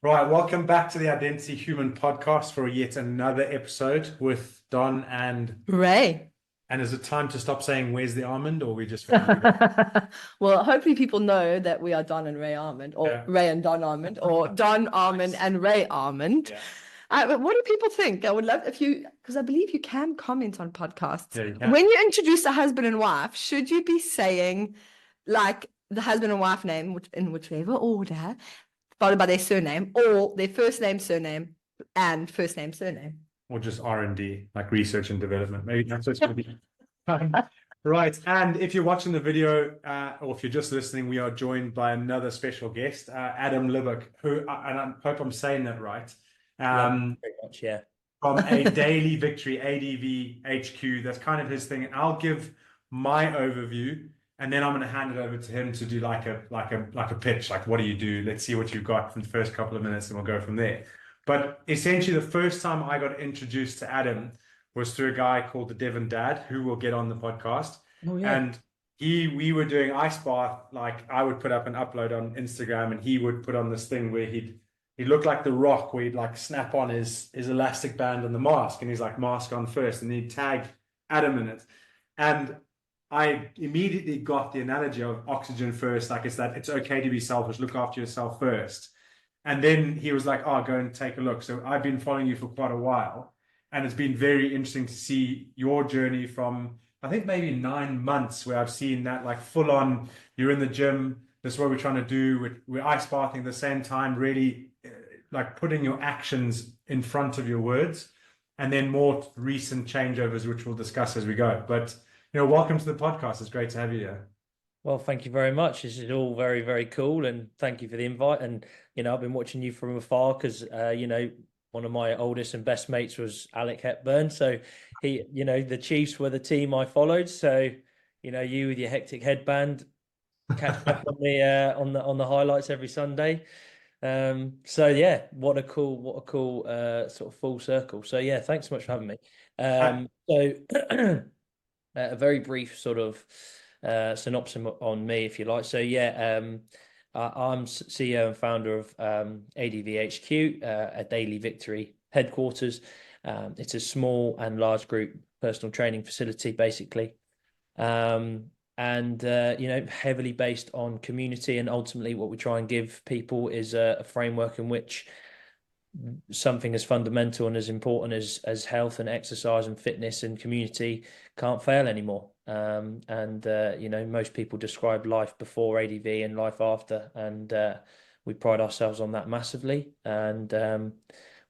Right, welcome back to the Identity Human podcast for yet another episode with Don Ray. and is it time to stop saying where's the almond or we just going to leave it? Well, hopefully people know that we are Don and Ray Almond, or Yeah. Ray and Don Almond, or Don Almond Nice. and Ray Almond. Yeah. But what do people think? I would love if you, because I believe you can comment on podcasts. Yeah, you can. When you introduce a husband and wife, should you be saying like the husband and wife name, in whichever order, followed by their surname, or their first name, surname, and first name, surname? Or just R&D, like research and development. Maybe that's what it's going to be. Right, and if you're watching the video or if you're just listening, we are joined by another special guest, Adam Libbock, who, and I hope I'm saying that right, very much, yeah. from A Daily Victory, ADV HQ. That's kind of his thing. And I'll give my overview, and then I'm going to hand it over to him to do like a pitch. Like, what do you do? Let's see what you've got from the first couple of minutes, and we'll go from there. But essentially, the first time I got introduced to Adam was through a guy called the Devon Dad, who will get on the podcast. Oh, yeah. And we were doing ice bath. Like, I would put up an upload on Instagram, and he would put on this thing where he looked like The Rock, where he'd like snap on his elastic band and the mask, and he's like, mask on first, and he'd tag Adam in it. And I immediately got the analogy of oxygen first, like it's okay to be selfish, look after yourself first. And then he was like, oh, go and take a look. So I've been following you for quite a while, and it's been very interesting to see your journey from, I think, maybe 9 months, where I've seen that like full on, you're in the gym, this is what we're trying to do, we're ice bathing at the same time, really like putting your actions in front of your words, and then more recent changeovers, which we'll discuss as we go. But, welcome to the podcast. It's great to have you here. Well, thank you very much. This is all very, very cool. And thank you for the invite. And, I've been watching you from afar because, one of my oldest and best mates was Alec Hepburn. So he, the Chiefs were the team I followed. So, you with your hectic headband, catch up on the highlights every Sunday. So yeah, what a cool sort of full circle. So yeah, thanks so much for having me. So a very brief sort of synopsis on me, if you like. So yeah, I'm CEO and founder of ADV HQ, a Daily Victory headquarters. It's a small and large group personal training facility, basically. And heavily based on community, and ultimately what we try and give people is a framework in which something as fundamental and as important as health and exercise and fitness and community can't fail anymore. Most people describe life before ADV and life after, and we pride ourselves on that massively. And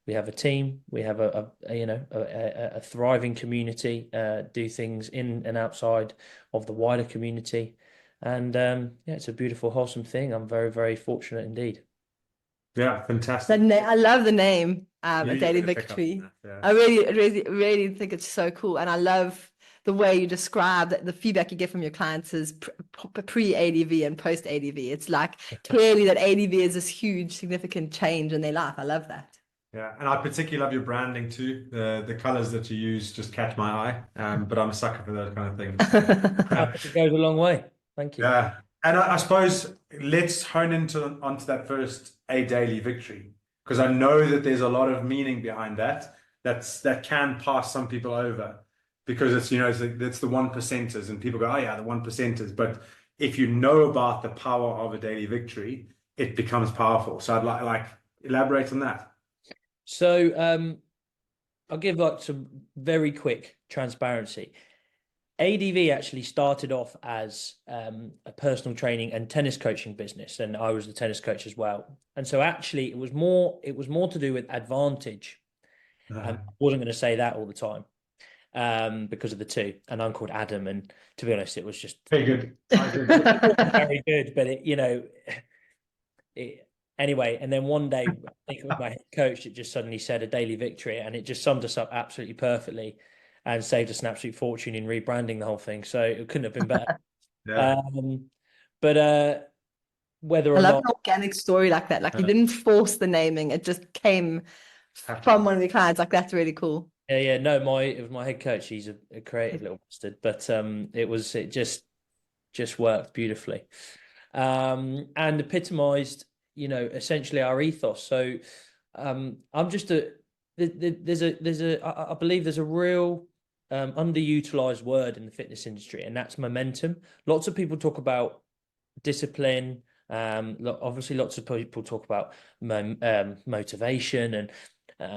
we have a team, we have a thriving community, do things in and outside of the wider community. And it's a beautiful, wholesome thing. I'm very, very fortunate indeed. Yeah, fantastic. I love the name, A You Daily really pick up Victory. on that, yeah. I really, really, really think it's so cool. And I love the way you describe that the feedback you get from your clients is pre-ADV and post-ADV. It's like clearly that ADV is this huge, significant change in their life. I love that. Yeah, and I particularly love your branding too. The colors that you use just catch my eye. But I'm a sucker for those kind of things. It goes a long way. Thank you. Yeah, and I suppose let's hone onto that first A Daily Victory, because I know that there's a lot of meaning behind that. That can pass some people over, because it's the one percenters, and people go, oh yeah, the one percenters. But if you know about the power of a daily victory, it becomes powerful. So I'd like elaborate on that. So I'll give some very quick transparency. ADV actually started off as a personal training and tennis coaching business, and I was the tennis coach as well. And so actually it was more to do with advantage. I wasn't going to say that all the time because of the two. And I'm called Adam, and to be honest, it was just very good. very good. But anyway, and then one day, I think it was my head coach that just suddenly said A Daily Victory, and it just summed us up absolutely perfectly and saved us an absolute fortune in rebranding the whole thing. So it couldn't have been better. Yeah. But whether or I love not an organic story like that. Like you didn't force the naming; it just came from one of the clients. Like that's really cool. Yeah. No, it was my head coach. He's a creative little bastard, but it just worked beautifully, and epitomised you know, essentially our ethos. So I'm just I believe there's a real underutilized word in the fitness industry, and that's momentum. Lots of people talk about discipline. Obviously, lots of people talk about motivation and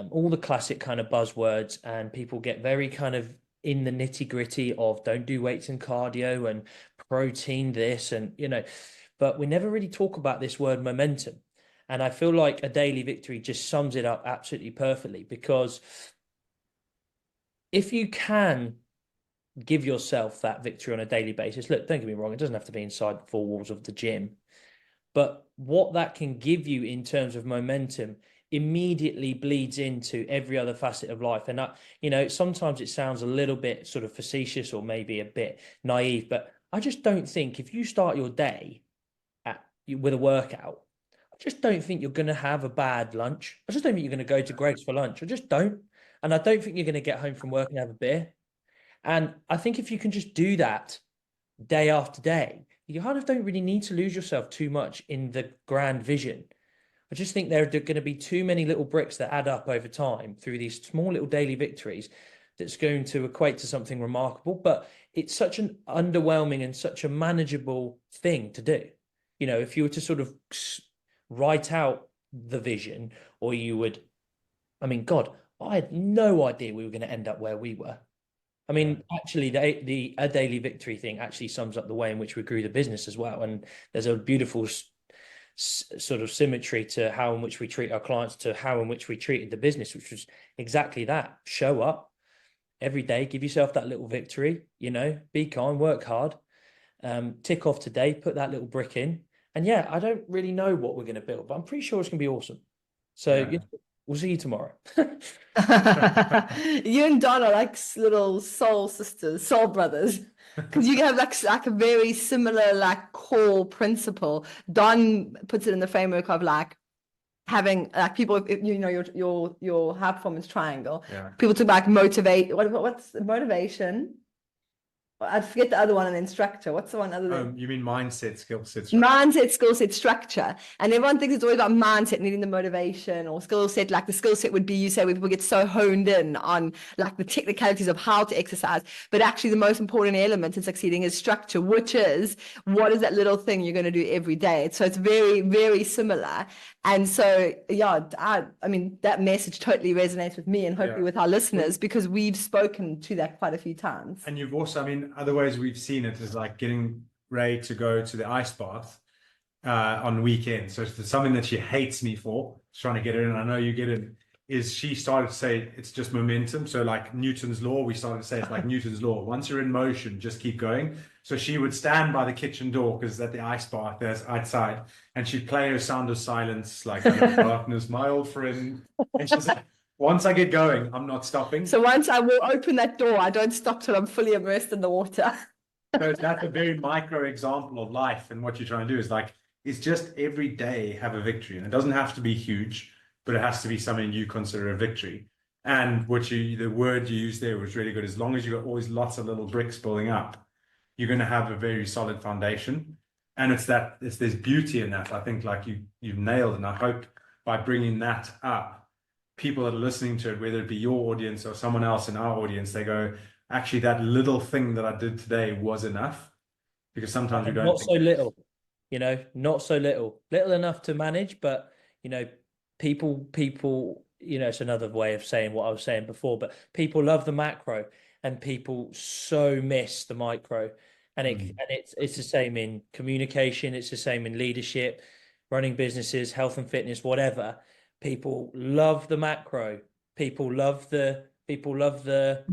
all the classic kind of buzzwords, and people get very kind of in the nitty gritty of don't do weights and cardio and protein this, and you know, but we never really talk about this word momentum. And I feel like a daily victory just sums it up absolutely perfectly, because if you can give yourself that victory on a daily basis, look, don't get me wrong, it doesn't have to be inside the four walls of the gym, but what that can give you in terms of momentum immediately bleeds into every other facet of life. And you know, sometimes it sounds a little bit sort of facetious or maybe a bit naive, but I just don't think if you start your day with a workout, I just don't think you're going to have a bad lunch. I just don't think you're going to go to Greg's for lunch. I just don't. And I don't think you're going to get home from work and have a beer. And I think if you can just do that day after day, you kind of don't really need to lose yourself too much in the grand vision. I just think there are going to be too many little bricks that add up over time through these small little daily victories that's going to equate to something remarkable. But it's such an underwhelming and such a manageable thing to do. You know, if you were to sort of write out the vision, or you would, I mean, God, I had no idea we were going to end up where we were. I mean, actually, the a daily victory thing actually sums up the way in which we grew the business as well. And there's a beautiful sort of symmetry to how in which we treat our clients to how in which we treated the business, which was exactly that. Show up every day, give yourself that little victory, you know, be kind, work hard, tick off today, put that little brick in. And yeah, I don't really know what we're going to build, but I'm pretty sure it's going to be awesome. So yeah, we'll see you tomorrow. You and Don are like little soul sisters, soul brothers, because you have like a very similar like core principle. Don puts it in the framework of like having like people, you know, your high performance triangle. Yeah. People talk about motivate. What's motivation? I forget the other one, an instructor. What's the one other than? You mean mindset, skill set, Mindset, skill set, structure. And everyone thinks it's always about mindset, needing the motivation, or skill set. Like the skill set would be, you say, where people get so honed in on like the technicalities of how to exercise. But actually the most important element in succeeding is structure, which is what is that little thing you're going to do every day. So it's very, very similar. And so, yeah, I mean, that message totally resonates with me and hopefully with our listeners, because we've spoken to that quite a few times. And you've also, I mean, other ways we've seen it is like getting Ray to go to the ice bath on weekends. So it's something that she hates me for, trying to get her in. I know you get in, is she started to say it's just momentum. So like Newton's law, we started to say it's like Newton's law. Once you're in motion, just keep going. So she would stand by the kitchen door, because at the ice bath there's outside, and she'd play her Sound of Silence, like darkness, my old friend. And she's like, once I get going, I'm not stopping. So once I will open that door, I don't stop till I'm fully immersed in the water. So that's a very micro example of life. And what you're trying to do is like, it's just every day have a victory. And it doesn't have to be huge, but it has to be something you consider a victory. And the word you used there was really good. As long as you've got always lots of little bricks building up, you're going to have a very solid foundation. And there's beauty in that. I think like you've nailed, and I hope by bringing that up, people that are listening to it, whether it be your audience or someone else in our audience, they go, actually, that little thing that I did today was enough. Because sometimes we don't. Not so little, you know, not so little enough to manage, but you know, people, you know, it's another way of saying what I was saying before, but people love the macro and people so miss the micro. And it's the same in communication, it's the same in leadership, running businesses, health and fitness, whatever. People love the macro. People love the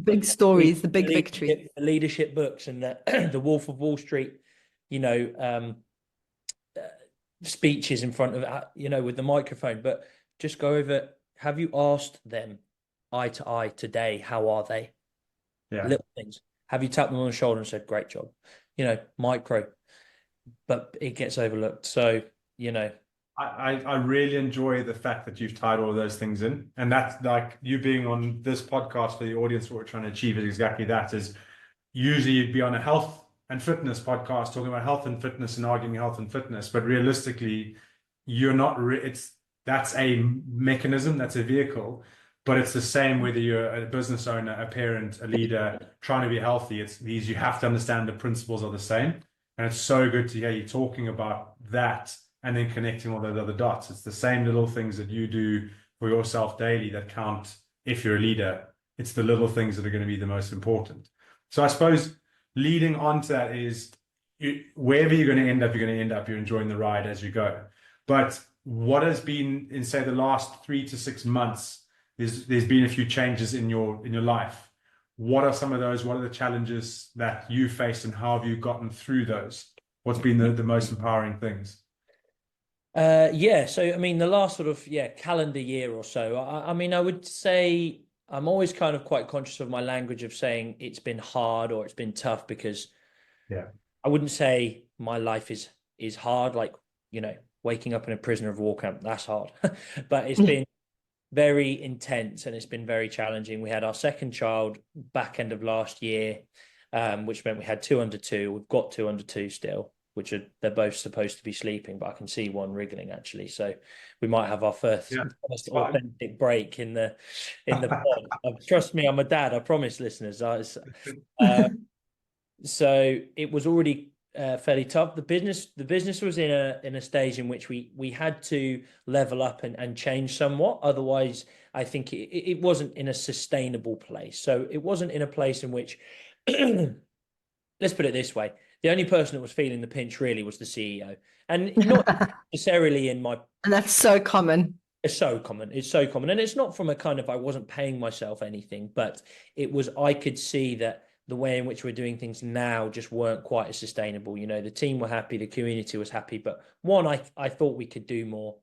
big stories, the big victory, the leadership books, and the Wolf of Wall Street, you know, speeches in front of, you know, with the microphone. But just go over. Have you asked them eye to eye today? How are they? Yeah. Little things. Have you tapped them on the shoulder and said, "Great job"? You know, micro, but it gets overlooked. So, you know. I really enjoy the fact that you've tied all of those things in. And that's like you being on this podcast for the audience, what we're trying to achieve is exactly that. Is usually you'd be on a health and fitness podcast talking about health and fitness and arguing health and fitness. But realistically, you're not it's that's a mechanism, that's a vehicle, but it's the same whether you're a business owner, a parent, a leader trying to be healthy. It's these, you have to understand the principles are the same. And it's so good to hear you talking about that and then connecting all those other dots. It's the same little things that you do for yourself daily that count if you're a leader. It's the little things that are going to be the most important. So I suppose leading on to that is wherever you're going to end up, you're going to end up, you're enjoying the ride as you go. But what has been in, say, the last 3 to 6 months, there's been a few changes in your life. What are some of those? What are the challenges that you faced, and how have you gotten through those? What's been the most empowering things? Yeah, so I mean, the last sort of calendar year or so, I mean, I would say I'm always kind of quite conscious of my language of saying it's been hard or it's been tough, because Yeah. I wouldn't say my life is hard, like, waking up in a prisoner of war camp, that's hard. But it's been very intense and it's been very challenging. We had our second child back end of last year, which meant we had 2 under 2. We've got 2 under 2 still, they're both supposed to be sleeping, but I can see one wriggling actually. So we might have our first authentic break in the pod. Trust me, I'm a dad. I promise, listeners. So it was already fairly tough. The business was in a stage in which we had to level up and change somewhat. Otherwise, I think it wasn't in a sustainable place. So it wasn't in a place in which, let's put it this way, the only person that was feeling the pinch really was the CEO, and not necessarily in my. And that's so common. It's so common. It's so common, and it's not from a kind of I wasn't paying myself anything, but it was I could see that the way in which we're doing things now just weren't quite as sustainable. The team were happy, the community was happy, but one, I thought we could do more.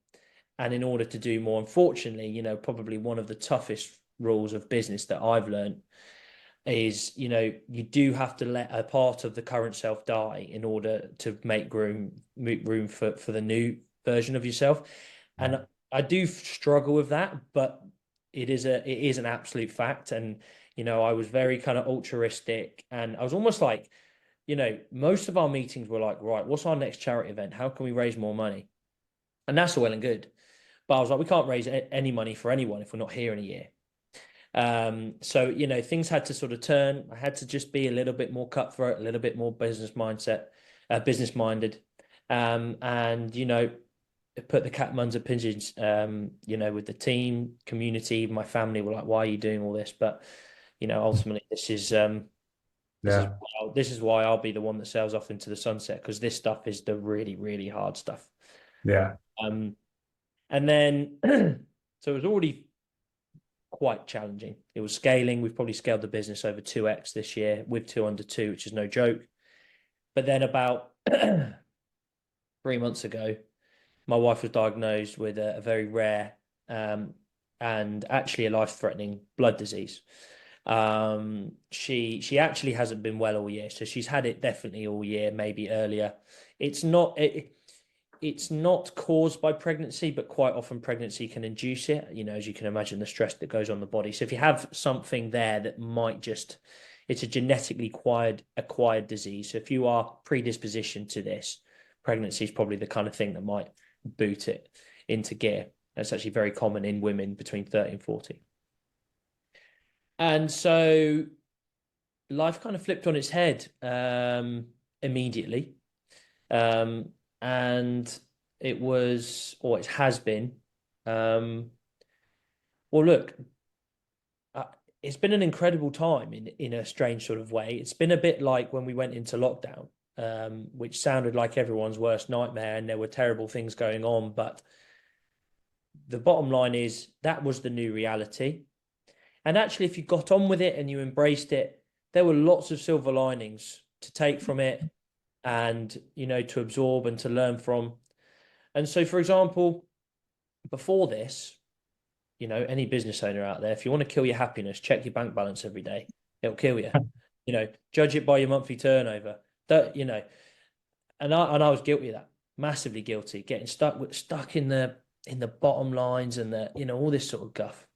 And in order to do more, unfortunately, probably one of the toughest rules of business that I've learned is, you do have to let a part of the current self die in order to make room for the new version of yourself. And I do struggle with that, but it is an absolute fact. And I was very kind of altruistic, and I was almost like, most of our meetings were like, right, what's our next charity event? How can we raise more money? And that's all well and good. But I was like, we can't raise any money for anyone if we're not here in a year. So, things had to sort of turn. I had to just be a little bit more cutthroat, a little bit more business minded. And, put the cat amongst the pigeons, with the team, community, my family were like, why are you doing all this? But, ultimately this is why I'll be the one that sails off into the sunset, because this stuff is the really, really hard stuff. Yeah. And then, so it was already quite challenging. It was scaling. We've probably scaled the business over 2x this year with 2 under 2, which is no joke. But then about 3 months ago, my wife was diagnosed with a very rare and actually a life-threatening blood disease. She actually hasn't been well all year, so she's had it definitely all year, maybe earlier. It's not caused by pregnancy, but quite often pregnancy can induce it, as you can imagine, the stress that goes on the body. So if you have something there that might it's a genetically acquired disease. So if you are predispositioned to this, pregnancy is probably the kind of thing that might boot it into gear. That's actually very common in women between 30 and 40. And so life kind of flipped on its head immediately. And it was, or it has been, well, look, it's been an incredible time in a strange sort of way. It's been a bit like when we went into lockdown, which sounded like everyone's worst nightmare, and there were terrible things going on. But the bottom line is that was the new reality. And actually, if you got on with it and you embraced it, there were lots of silver linings to take from it and, to absorb and to learn from. And so, for example, before this, any business owner out there, if you want to kill your happiness, check your bank balance every day. It'll kill you. Judge it by your monthly turnover. And I was guilty of that, massively guilty, getting stuck in the bottom lines and all this sort of guff.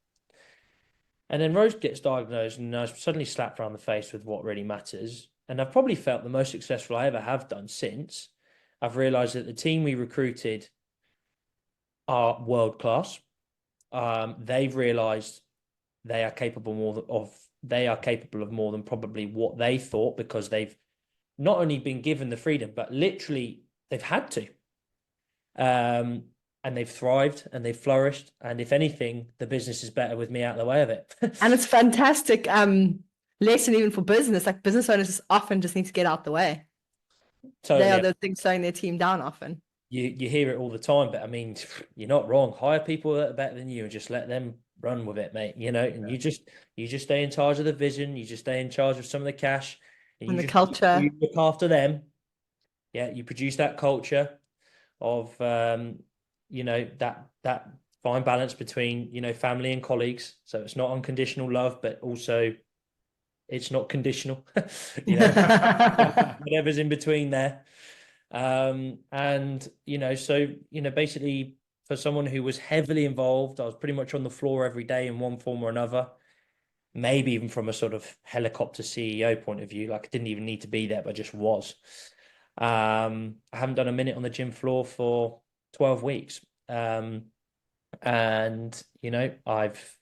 And then Rose gets diagnosed, and I was suddenly slapped around the face with what really matters. And I've probably felt the most successful I ever have done since. I've realized that the team we recruited are world class. They've realised they are capable of more than probably what they thought, because they've not only been given the freedom, but literally they've had to. And they've thrived and they've flourished. And if anything, the business is better with me out of the way of it. And it's fantastic lesson even for business. Like business owners just often just need to get out the way. Totally. They are the things slowing their team down often. You hear it all the time, but I mean, you're not wrong. Hire people that are better than you and just let them run with it, mate. You know, and you just stay in charge of the vision. You just stay in charge of some of the cash, And the culture. You look after them. Yeah, you produce that culture of you know, that fine balance between, you know, family and colleagues. So it's not unconditional love, but also it's not conditional. You know, whatever's in between there. And you know, so you know, basically for someone who was heavily involved, I was pretty much on the floor every day in one form or another. Maybe even from a sort of helicopter CEO point of view, like I didn't even need to be there, but I just was. I haven't done a minute on the gym floor for 12 weeks. And you know, I've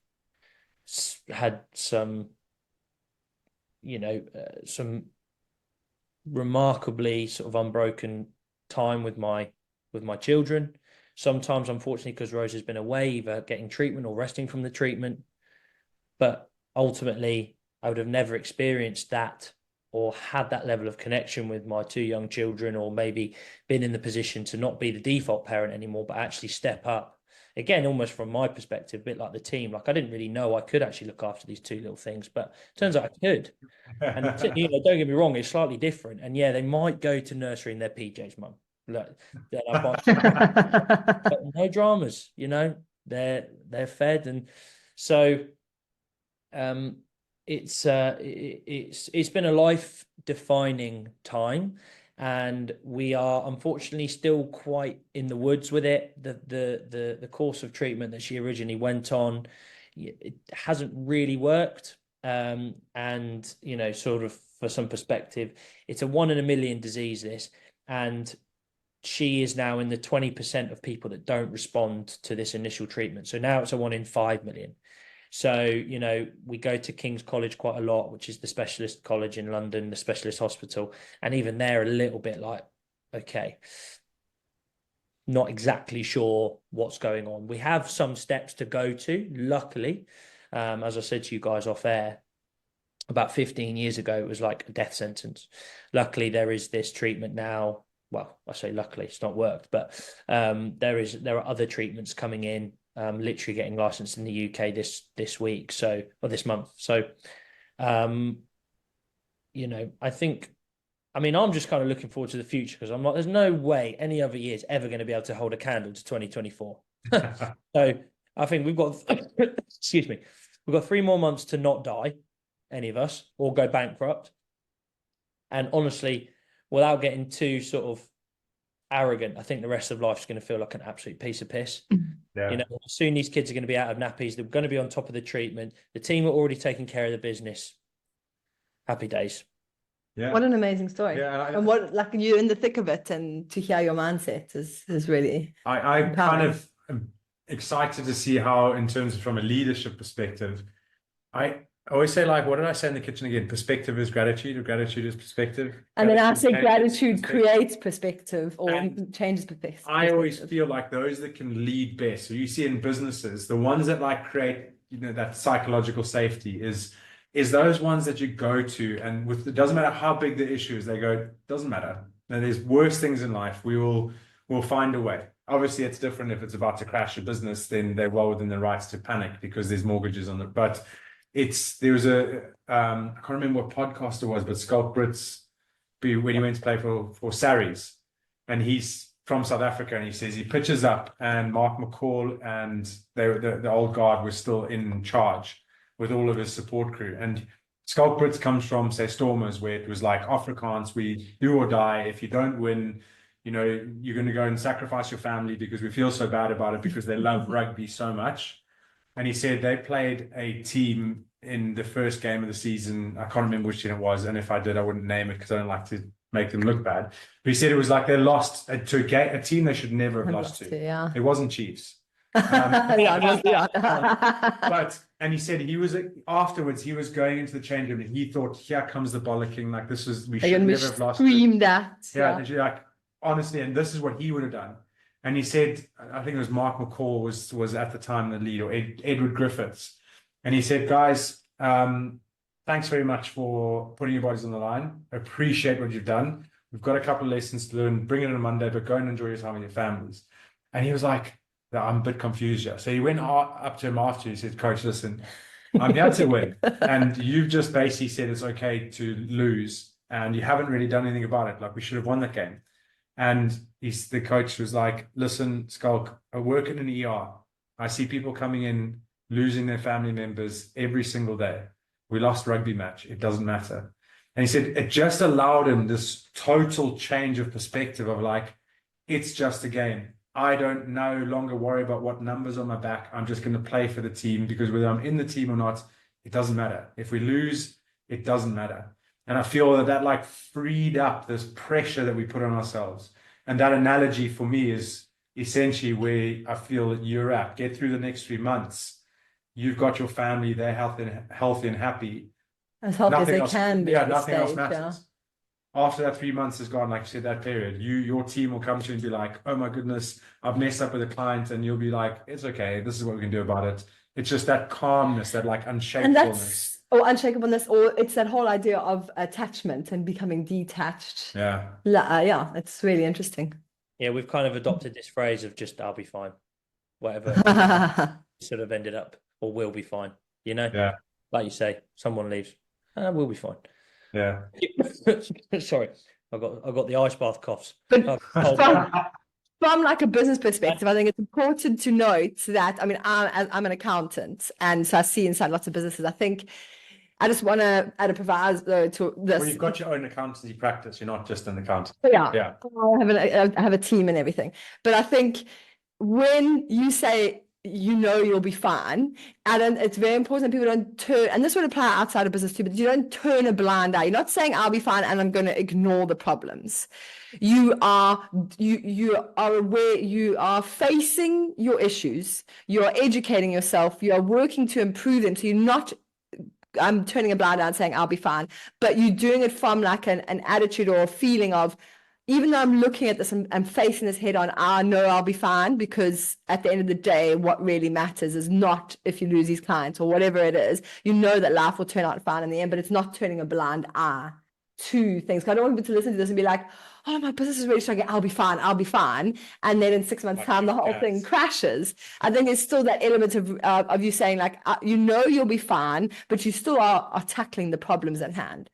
had some, you know, some remarkably sort of unbroken time with my children. Sometimes, unfortunately, because Rose has been away, either getting treatment or resting from the treatment. But ultimately, I would have never experienced that or had that level of connection with my two young children, or maybe been in the position to not be the default parent anymore, but actually step up. Again, almost from my perspective, a bit like the team. Like I didn't really know I could actually look after these two little things, but turns out I could. And you know, don't get me wrong, it's slightly different. And yeah, they might go to nursery in their PJs, mum. Look, no dramas, you know, they're fed. And so it's been a life defining time, and we are unfortunately still quite in the woods with it. The course of treatment that she originally went on, it hasn't really worked. And you know, sort of for some perspective, it's a 1 in a million disease, this, and she is now in the 20% of people that don't respond to this initial treatment. So now it's a 1 in 5 million. So, you know, we go to King's College quite a lot, which is the specialist college in London, the specialist hospital. And even they're a little bit like, okay, not exactly sure what's going on. We have some steps to go to, luckily. As I said to you guys off air, about 15 years ago, it was like a death sentence. Luckily, there is this treatment now. Well, I say luckily, it's not worked, but there are other treatments coming in. Literally getting licensed in the UK this week, so, or this month. So, you know, I mean, I'm just kind of looking forward to the future, because I'm like, there's no way any other year is ever going to be able to hold a candle to 2024. So I think we've got, excuse me, we've got 3 more months to not die, any of us, or go bankrupt. And honestly, without getting too sort of arrogant, I think the rest of life is going to feel like an absolute piece of piss. Yeah. You know, soon these kids are going to be out of nappies. They're going to be on top of the treatment. The team are already taking care of the business. Happy days. Yeah. What an amazing story. Yeah, and what, like, you're in the thick of it, and to hear your mindset is really I kind empowering. of am excited to see how, in terms of from a leadership perspective, I always say, like, what did I say in the kitchen again? Perspective is gratitude, or gratitude is perspective. And then I say changes gratitude perspective. creates perspective, or And changes perspective. I always feel like those that can lead best. So you see in businesses, the ones that like create, you know, that psychological safety is those ones that you go to, and with, it doesn't matter how big the issue is, they go, doesn't matter. And there's worse things in life. We'll find a way. Obviously, it's different if it's about to crash a business, then they're well within their rights to panic because there's mortgages on it. But there was a I can't remember what podcast it was, but Schalk Brits, when he went to play for Sarries, and he's from South Africa, and he says he pitches up, and Mark McCall and the old guard were still in charge with all of his support crew. And Schalk Brits comes from, say, Stormers, where it was like Afrikaans, we do or die. If you don't win, you know, you're going to go and sacrifice your family, because we feel so bad about it, because they love rugby so much. And he said they played a team in the first game of the season. I can't remember which team it was, and if I did, I wouldn't name it because I don't like to make them look bad. But he said it was like they lost to a team they should never have lost to. Yeah. It wasn't Chiefs. And he said he was afterwards, he was going into the change room and he thought, here comes the bollocking. Like we should never have lost. Screamed at. Yeah, like honestly, and this is what he would have done. And he said, I think it was Mark McCall was at the time the lead, or Edward Griffiths. And he said, guys, thanks very much for putting your bodies on the line. Appreciate what you've done. We've got a couple of lessons to learn. Bring it on Monday, but go and enjoy your time with your families. And he was like, I'm a bit confused here. So he went up to him after. He said, Coach, listen, I'm here to win. And you've just basically said it's okay to lose. And you haven't really done anything about it. Like, we should have won that game. And the coach was like, listen, Skulk, I work in an ER. I see people coming in, losing their family members every single day. We lost rugby match. It doesn't matter. And he said it just allowed him this total change of perspective of like, it's just a game. I don't no longer worry about what numbers on my back. I'm just going to play for the team, because whether I'm in the team or not, it doesn't matter. If we lose, it doesn't matter. And I feel that like freed up this pressure that we put on ourselves. And that analogy for me is essentially where I feel that you're at. Get through the next 3 months. You've got your family, they're healthy and happy. As healthy as they can be. Yeah, nothing else matters. After that 3 months is gone, like you said, that period, your team will come to you and be like, oh my goodness, I've messed up with a client. And you'll be like, it's okay. This is what we can do about it. It's just that calmness, that like unshakableness. Unshakableness, or it's that whole idea of attachment and becoming detached. Yeah. Yeah, it's really interesting. Yeah, we've kind of adopted this phrase of just, I'll be fine. Whatever sort of ended up, or will be fine. You know? Yeah. Like you say, someone leaves. We'll be fine. Yeah. Sorry, I got the ice bath coughs. But from like a business perspective, I think it's important to note that, I mean, I'm an accountant, and so I see inside lots of businesses. I think I just want to add a proviso to this. Well, you've got your own accountancy practice. You're not just an accountant. Yeah. I have a team and everything. But I think when you say, you'll be fine, and it's very important that people don't turn, and this would apply outside of business too, but you don't turn a blind eye. You're not saying I'll be fine and I'm going to ignore the problems. You are aware, you are facing your issues, you are educating yourself, you are working to improve them. So you're not turning a blind eye and saying I'll be fine, but you're doing it from like an attitude or a feeling of, even though I'm looking at this and facing this head on, I know I'll be fine, because at the end of the day, what really matters is not if you lose these clients or whatever it is. You know that life will turn out fine in the end, but it's not turning a blind eye to things. I don't want people to listen to this and be like, oh, my business is really struggling, I'll be fine. And then in 6 months' time, the whole thing crashes. I think there's still that element of you saying like, you'll be fine, but you still are tackling the problems at hand.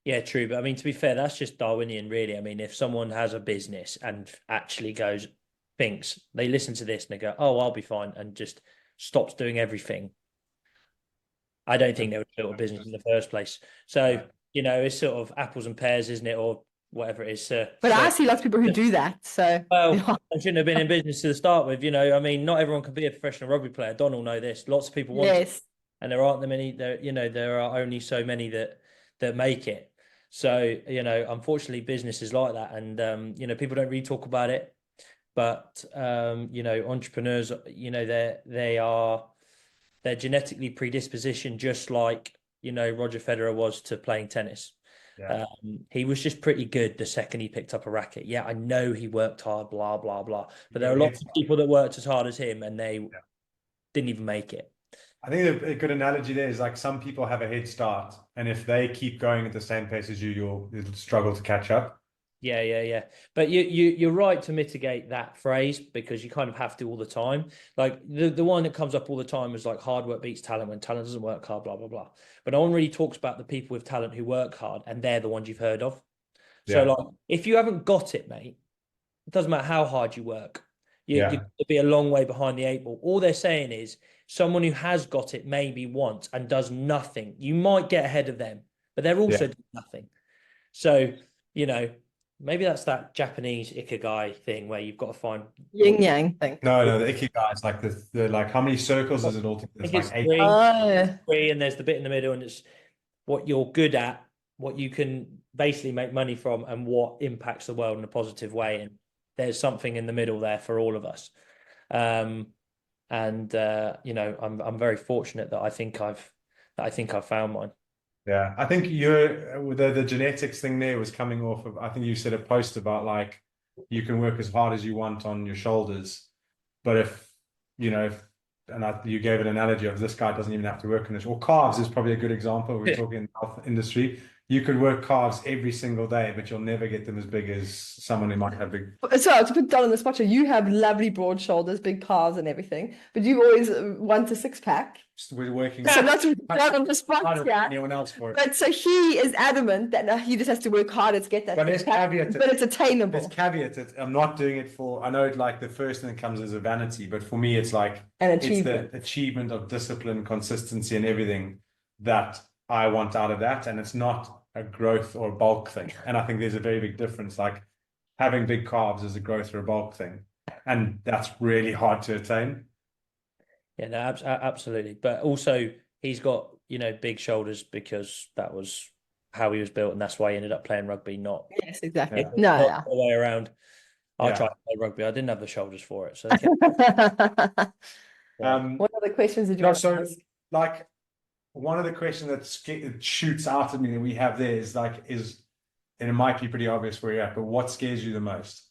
Yeah, true. But I mean, to be fair, that's just Darwinian, really. I mean, if someone has a business and actually thinks, they listen to this and they go, oh, I'll be fine, and just stops doing everything, I don't think they would build a business in the first place. So, it's sort of apples and pears, isn't it? Or whatever it is. But I see lots of people who do that. So, well, I shouldn't have been in business to start with. I mean, not everyone can be a professional rugby player. Don will know this. Lots of people want to, and there aren't that many. There are only so many that make it. So, unfortunately, business is like that. And, people don't really talk about it. But, entrepreneurs, they're genetically predispositioned, just like, Roger Federer was to playing tennis. Yeah. He was just pretty good the second he picked up a racket. Yeah, I know he worked hard, blah, blah, blah. But there are lots of people that worked as hard as him and they didn't even make it. I think a good analogy there is like, some people have a head start, and if they keep going at the same pace as you, you'll struggle to catch up. Yeah. But you're right to mitigate that phrase, because you kind of have to all the time. Like the one that comes up all the time is like, hard work beats talent when talent doesn't work hard, blah, blah, blah. But no one really talks about the people with talent who work hard, and they're the ones you've heard of. So like, if you haven't got it, mate, it doesn't matter how hard you work. You're going to be a long way behind the 8 ball. All they're saying is, someone who has got it maybe once and does nothing, you might get ahead of them, but they're also doing nothing. So, maybe that's that Japanese ikigai thing where you've got to find yin yang thing. No, the ikigai is like the like, how many circles is it all? It's like 8. Three, and there's the bit in the middle, and it's what you're good at what you can basically make money from and what impacts the world in a positive way. And there's something in the middle there for all of us. You know, I'm very fortunate that I think I've found mine. Yeah, I think the genetics thing there was coming off of, I think you said a post about like you can work as hard as you want on your shoulders, but if you know you gave an analogy of this guy doesn't even have to work on this, or calves is probably a good example. We're talking in the health industry. You could work calves every single day, but you'll never get them as big as someone who might have big. So to put down on the spot, you have lovely broad shoulders, big calves, and everything, but you always want a six pack. We're working. So not to put down on the spot, harder than yeah. anyone else for it. But so he is adamant that he just has to work harder to get that. But it's six pack, caveated. but it's attainable. It's caveated. I'm not doing it for. I know it like the first thing that comes as a vanity, but for me, it's like An it's achievement. the achievement of discipline, consistency, and everything that I want out of that, and it's not a growth or bulk thing. And I think there's a very big difference. Like having big calves is a growth or a bulk thing, and that's really hard to attain. Yeah, no, absolutely. But also, he's got, you know, big shoulders because that was how he was built, and that's why he ended up playing rugby. Not Yes, exactly. Yeah. No, not the way around. I Yeah. tried to play rugby. I didn't have the shoulders for it. So yeah. What other questions did you No, want to so ask? like one of the questions that shoots out at me that we have there is and it might be pretty obvious where you're at, but what scares you the most?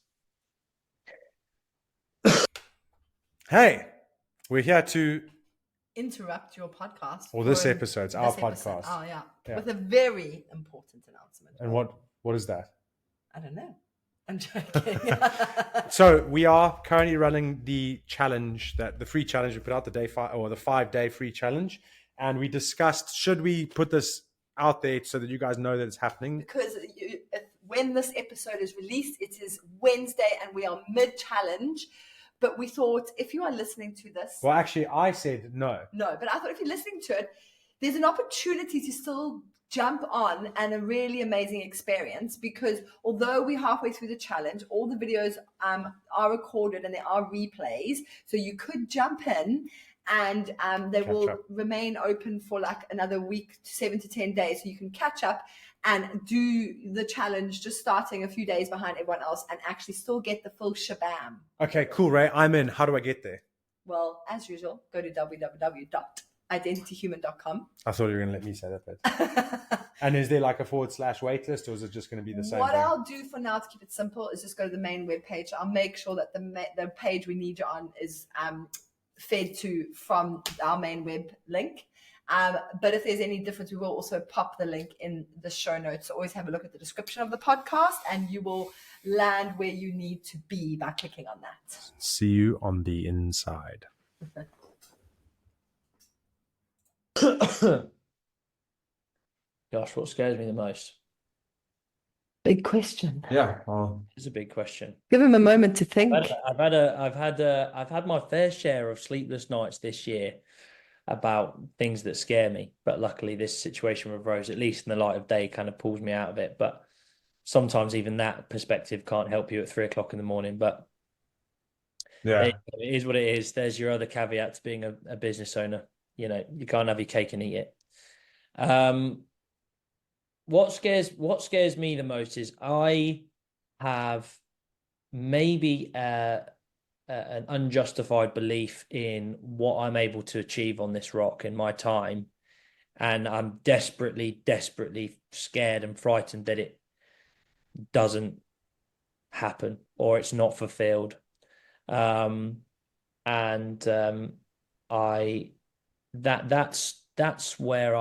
Hey, we're here to, Interrupt your podcast. well, this for episode's our this episode. podcast. Oh, yeah. Yeah. With a very important announcement. And what is that? I don't know. I'm joking. So we are currently running the free challenge we put out, the 5-day free challenge. And we discussed, should we put this out there so that you guys know that it's happening? Because when this episode is released, it is Wednesday and we are mid-challenge. But we thought, if you are listening to this... Well, actually, I said no. No, but I thought if you're listening to it, there's an opportunity to still jump on and a really amazing experience, because although we're halfway through the challenge, all the videos are recorded and there are replays. So you could jump in and they will remain open for like another week, 7 to 10 days. So you can catch up and do the challenge, just starting a few days behind everyone else and actually still get the full shabam. Okay, cool, Ray. I'm in. How do I get there? Well, as usual, go to www.identityhuman.com. I thought you were going to let me say that bit. And is there like a / waitlist, or is it just going to be the same What thing? I'll do for now to keep it simple is just go to the main web page. I'll make sure that the page we need you on is fed to from our main web link. But if there's any difference, we will also pop the link in the show notes. So always have a look at the description of the podcast and you will land where you need to be by clicking on that. See you on the inside. gosh, what scares me the most? Big question. Yeah. Well, It's a big question. Give him a moment to think. I've had my fair share of sleepless nights this year about things that scare me. But luckily, this situation with Rose, at least in the light of day, kind of pulls me out of it. But sometimes even that perspective can't help you at 3 o'clock in the morning. But yeah. it is what it is. There's your other caveat to being a business owner. You know, you can't have your cake and eat it. What scares me the most is I have maybe an unjustified belief in what I'm able to achieve on this rock in my time. And I'm desperately, desperately scared and frightened that it doesn't happen or it's not fulfilled. That's where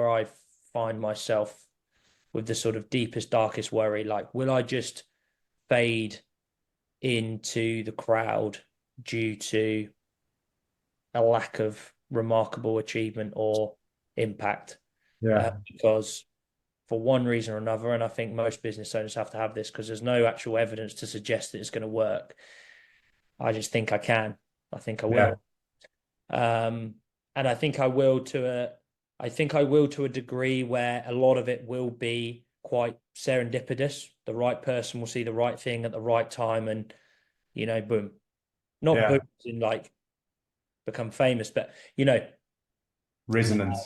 I find myself with the sort of deepest, darkest worry. Like, will I just fade into the crowd due to a lack of remarkable achievement or impact? Because for one reason or another, and I think most business owners have to have this because there's no actual evidence to suggest that it's going to work. I just think I can. I think I will. And I think I will to a degree where a lot of it will be quite serendipitous. The right person will see the right thing at the right time and, you know, boom. Not boom in like become famous, but, you know. Resonance.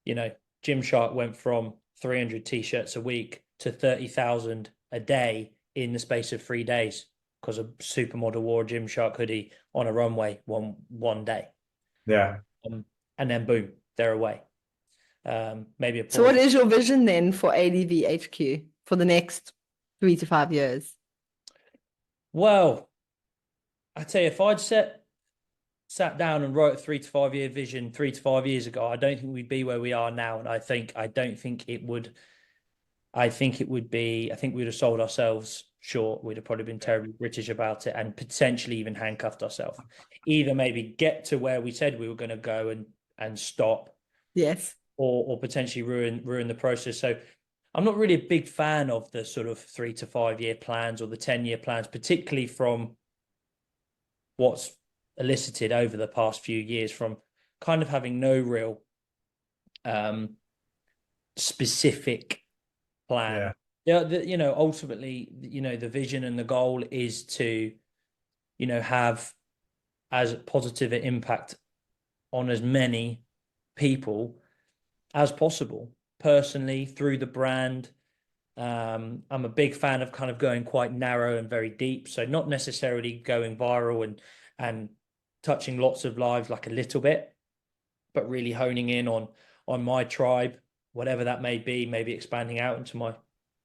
You know, Gymshark went from 300 t-shirts a week to 30,000 a day in the space of 3 days because a supermodel wore a Gymshark hoodie on a runway one day. Yeah. And then boom, they're away. Maybe a So what is your vision then for ADV HQ for the next 3 to 5 years? Well, I tell you, if I'd sat down and wrote a 3 to 5 year vision 3 to 5 years ago, I don't think we'd be where we are now. And I think it would be, I think we'd have sold ourselves short. We'd have probably been terribly British about it and potentially even handcuffed ourselves. Either maybe get to where we said we were going to go and stop. Yes. Or potentially ruin the process. So I'm not really a big fan of the sort of 3 to 5 year plans or the 10-year plans, particularly from what's elicited over the past few years from kind of having no real specific plan. Yeah. Ultimately, the vision and the goal is to, have as positive an impact on as many people as possible, personally, through the brand. I'm a big fan of kind of going quite narrow and very deep. So not necessarily going viral and touching lots of lives, like a little bit, but really honing in on my tribe, whatever that may be, maybe expanding out into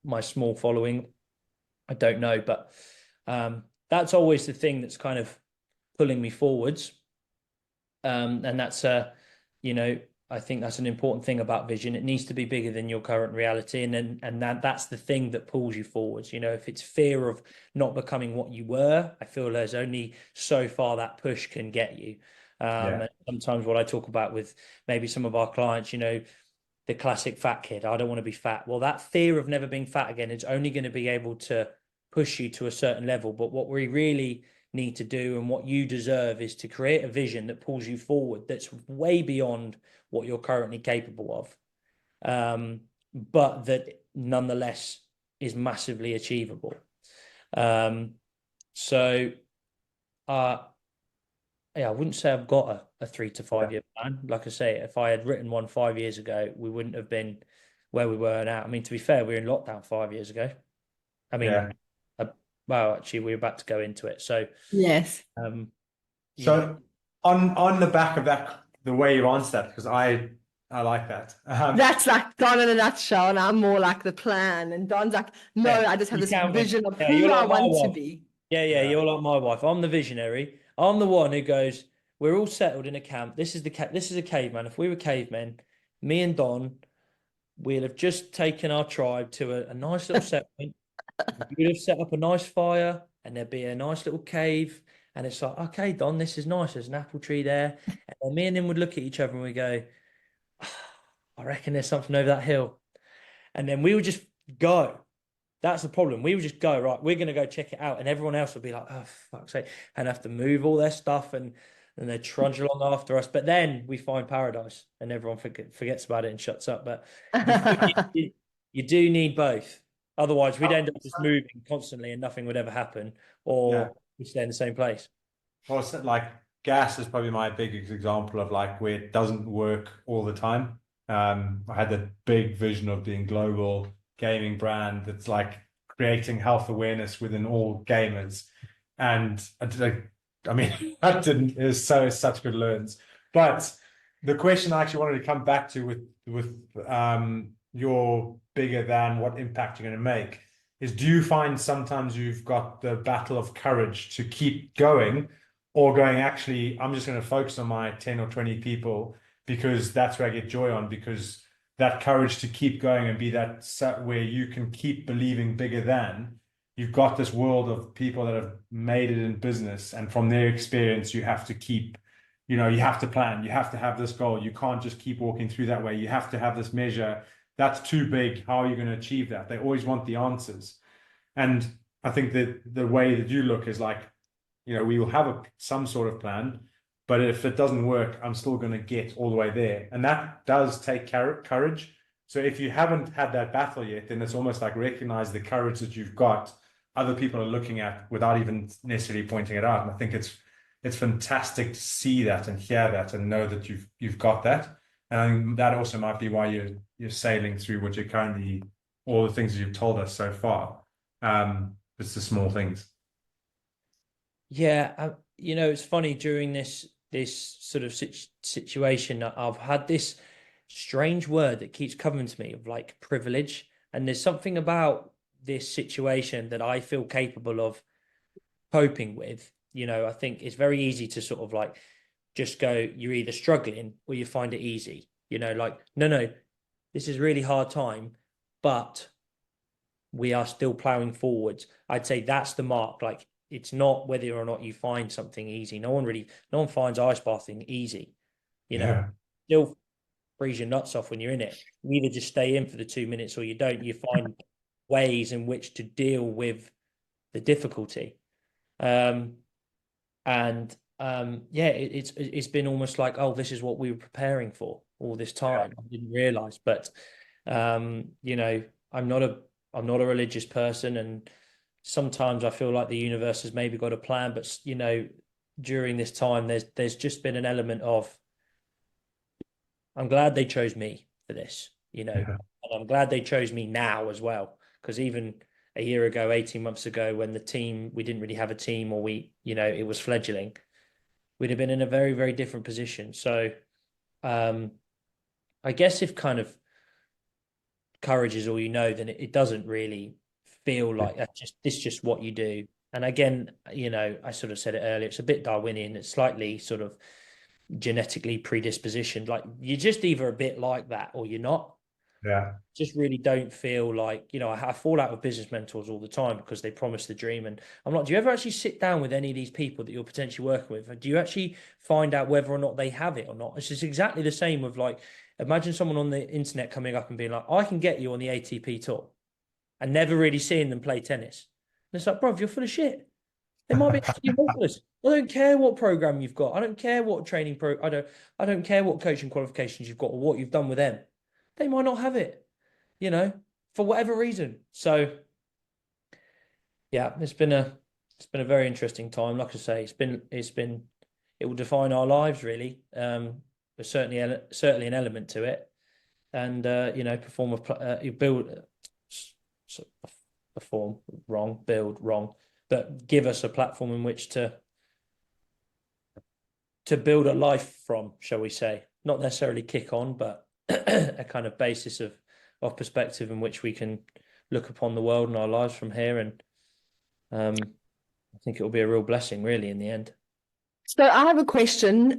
my small following. I don't know, but that's always the thing that's kind of pulling me forwards. And that's I think that's an important thing about vision. It needs to be bigger than your current reality. And that's the thing that pulls you forwards. If it's fear of not becoming what you were, I feel there's only so far that push can get you. And sometimes what I talk about with maybe some of our clients, the classic fat kid, I don't want to be fat. Well, that fear of never being fat again is only going to be able to push you to a certain level. But what we really need to do and what you deserve is to create a vision that pulls you forward, that's way beyond what you're currently capable of, but that nonetheless is massively achievable. So I wouldn't say I've got a 3 to 5 year plan. Like I say, if I had written one 5 years ago, we wouldn't have been where we were now. I mean, to be fair, we were in lockdown 5 years ago. I mean, well, actually, we're about to go into it. So yes. So on the back of that, the way you answered that, because I like that. That's like Don in a nutshell, and I'm more like the plan. And Don's like, no, I just have this vision of who I want to be. Yeah, you're like my wife. I'm the visionary. I'm the one who goes, we're all settled in a camp. This is a caveman. If we were cavemen, me and Don, we'll have just taken our tribe to a nice little settlement. We'd have set up a nice fire, and there'd be a nice little cave. And it's like, okay, Don, this is nice. There's an apple tree there. And then me and him would look at each other and we go, I reckon there's something over that hill. And then we would just go. That's the problem. We would just go, right, we're going to go check it out. And everyone else would be like, oh, fuck's sake, and have to move all their stuff and they trudge along after us. But then we find paradise and everyone forgets about it and shuts up. But you do need both. Otherwise, we'd end up just moving constantly and nothing would ever happen, or we stay in the same place. Well, like gas is probably my biggest example of like where it doesn't work all the time. I had that big vision of being global gaming brand that's like creating health awareness within all gamers, and I mean that didn't is such good learns. But the question I actually wanted to come back to with your bigger than what impact you're going to make is, do you find sometimes you've got the battle of courage to keep going, or going, actually, I'm just going to focus on my 10 or 20 people because that's where I get joy on, because that courage to keep going and be that where you can keep believing bigger than, you've got this world of people that have made it in business, and from their experience, you have to keep, you have to plan, you have to have this goal, you can't just keep walking through that way, you have to have this measure. That's too big. How are you going to achieve that? They always want the answers. And I think that the way that you look is like, we will have some sort of plan, but if it doesn't work, I'm still going to get all the way there. And that does take courage. So if you haven't had that battle yet, then it's almost like recognize the courage that you've got, other people are looking at without even necessarily pointing it out. And I think it's fantastic to see that and hear that and know that you've got that. And that also might be why you're sailing through what you're currently, all the things that you've told us so far. It's the small things. Yeah, you know, it's funny during this sort of situation. I've had this strange word that keeps coming to me of like privilege, and there's something about this situation that I feel capable of coping with. You know, I think it's very easy to sort of like just go, you're either struggling or you find it easy. You know, like, no, this is a really hard time, but we are still plowing forwards. I'd say that's the mark. Like, it's not whether or not you find something easy. No one finds ice bathing easy. You know, Yeah. still freeze your nuts off when you're in it. You either just stay in for the 2 minutes or you don't. You find ways in which to deal with the difficulty. And yeah, it's been almost like, oh, this is what we were preparing for all this time. I didn't realize, but you know, I'm not a religious person, and sometimes I feel like the universe has maybe got a plan, but you know, during this time, there's just been an element of, I'm glad they chose me for this, you know, Yeah. and I'm glad they chose me now as well, because even a year ago, 18 months ago, when we didn't really have a team, or you know, it was fledgling, we'd have been in a very, very different position. So, um, I guess if kind of courage is all you know, then it doesn't really feel like this just what you do. And again, you know, I sort of said it earlier, it's a bit Darwinian, it's slightly sort of genetically predispositioned. Like, you're just either a bit like that or you're not. Yeah. Just really don't feel like, you know, I fall out with business mentors all the time because they promise the dream. And I'm like, do you ever actually sit down with any of these people that you're potentially working with? Do you actually find out whether or not they have it or not? It's just exactly the same with like, imagine someone on the internet coming up and being like, I can get you on the ATP tour, and never really seeing them play tennis. And it's like, bro, you're full of shit. They might be absolutely hopeless. I don't care what program you've got. I don't care what I don't care what coaching qualifications you've got or what you've done with them. They might not have it, you know, for whatever reason. So yeah, it's been a very interesting time. Like I say, it will define our lives really. There's certainly an element to it, and you know, you build perform wrong, build wrong, but give us a platform in which to build a life from, shall we say? Not necessarily kick on, but a kind of basis of perspective in which we can look upon the world and our lives from here. And I think it will be a real blessing, really, in the end. So I have a question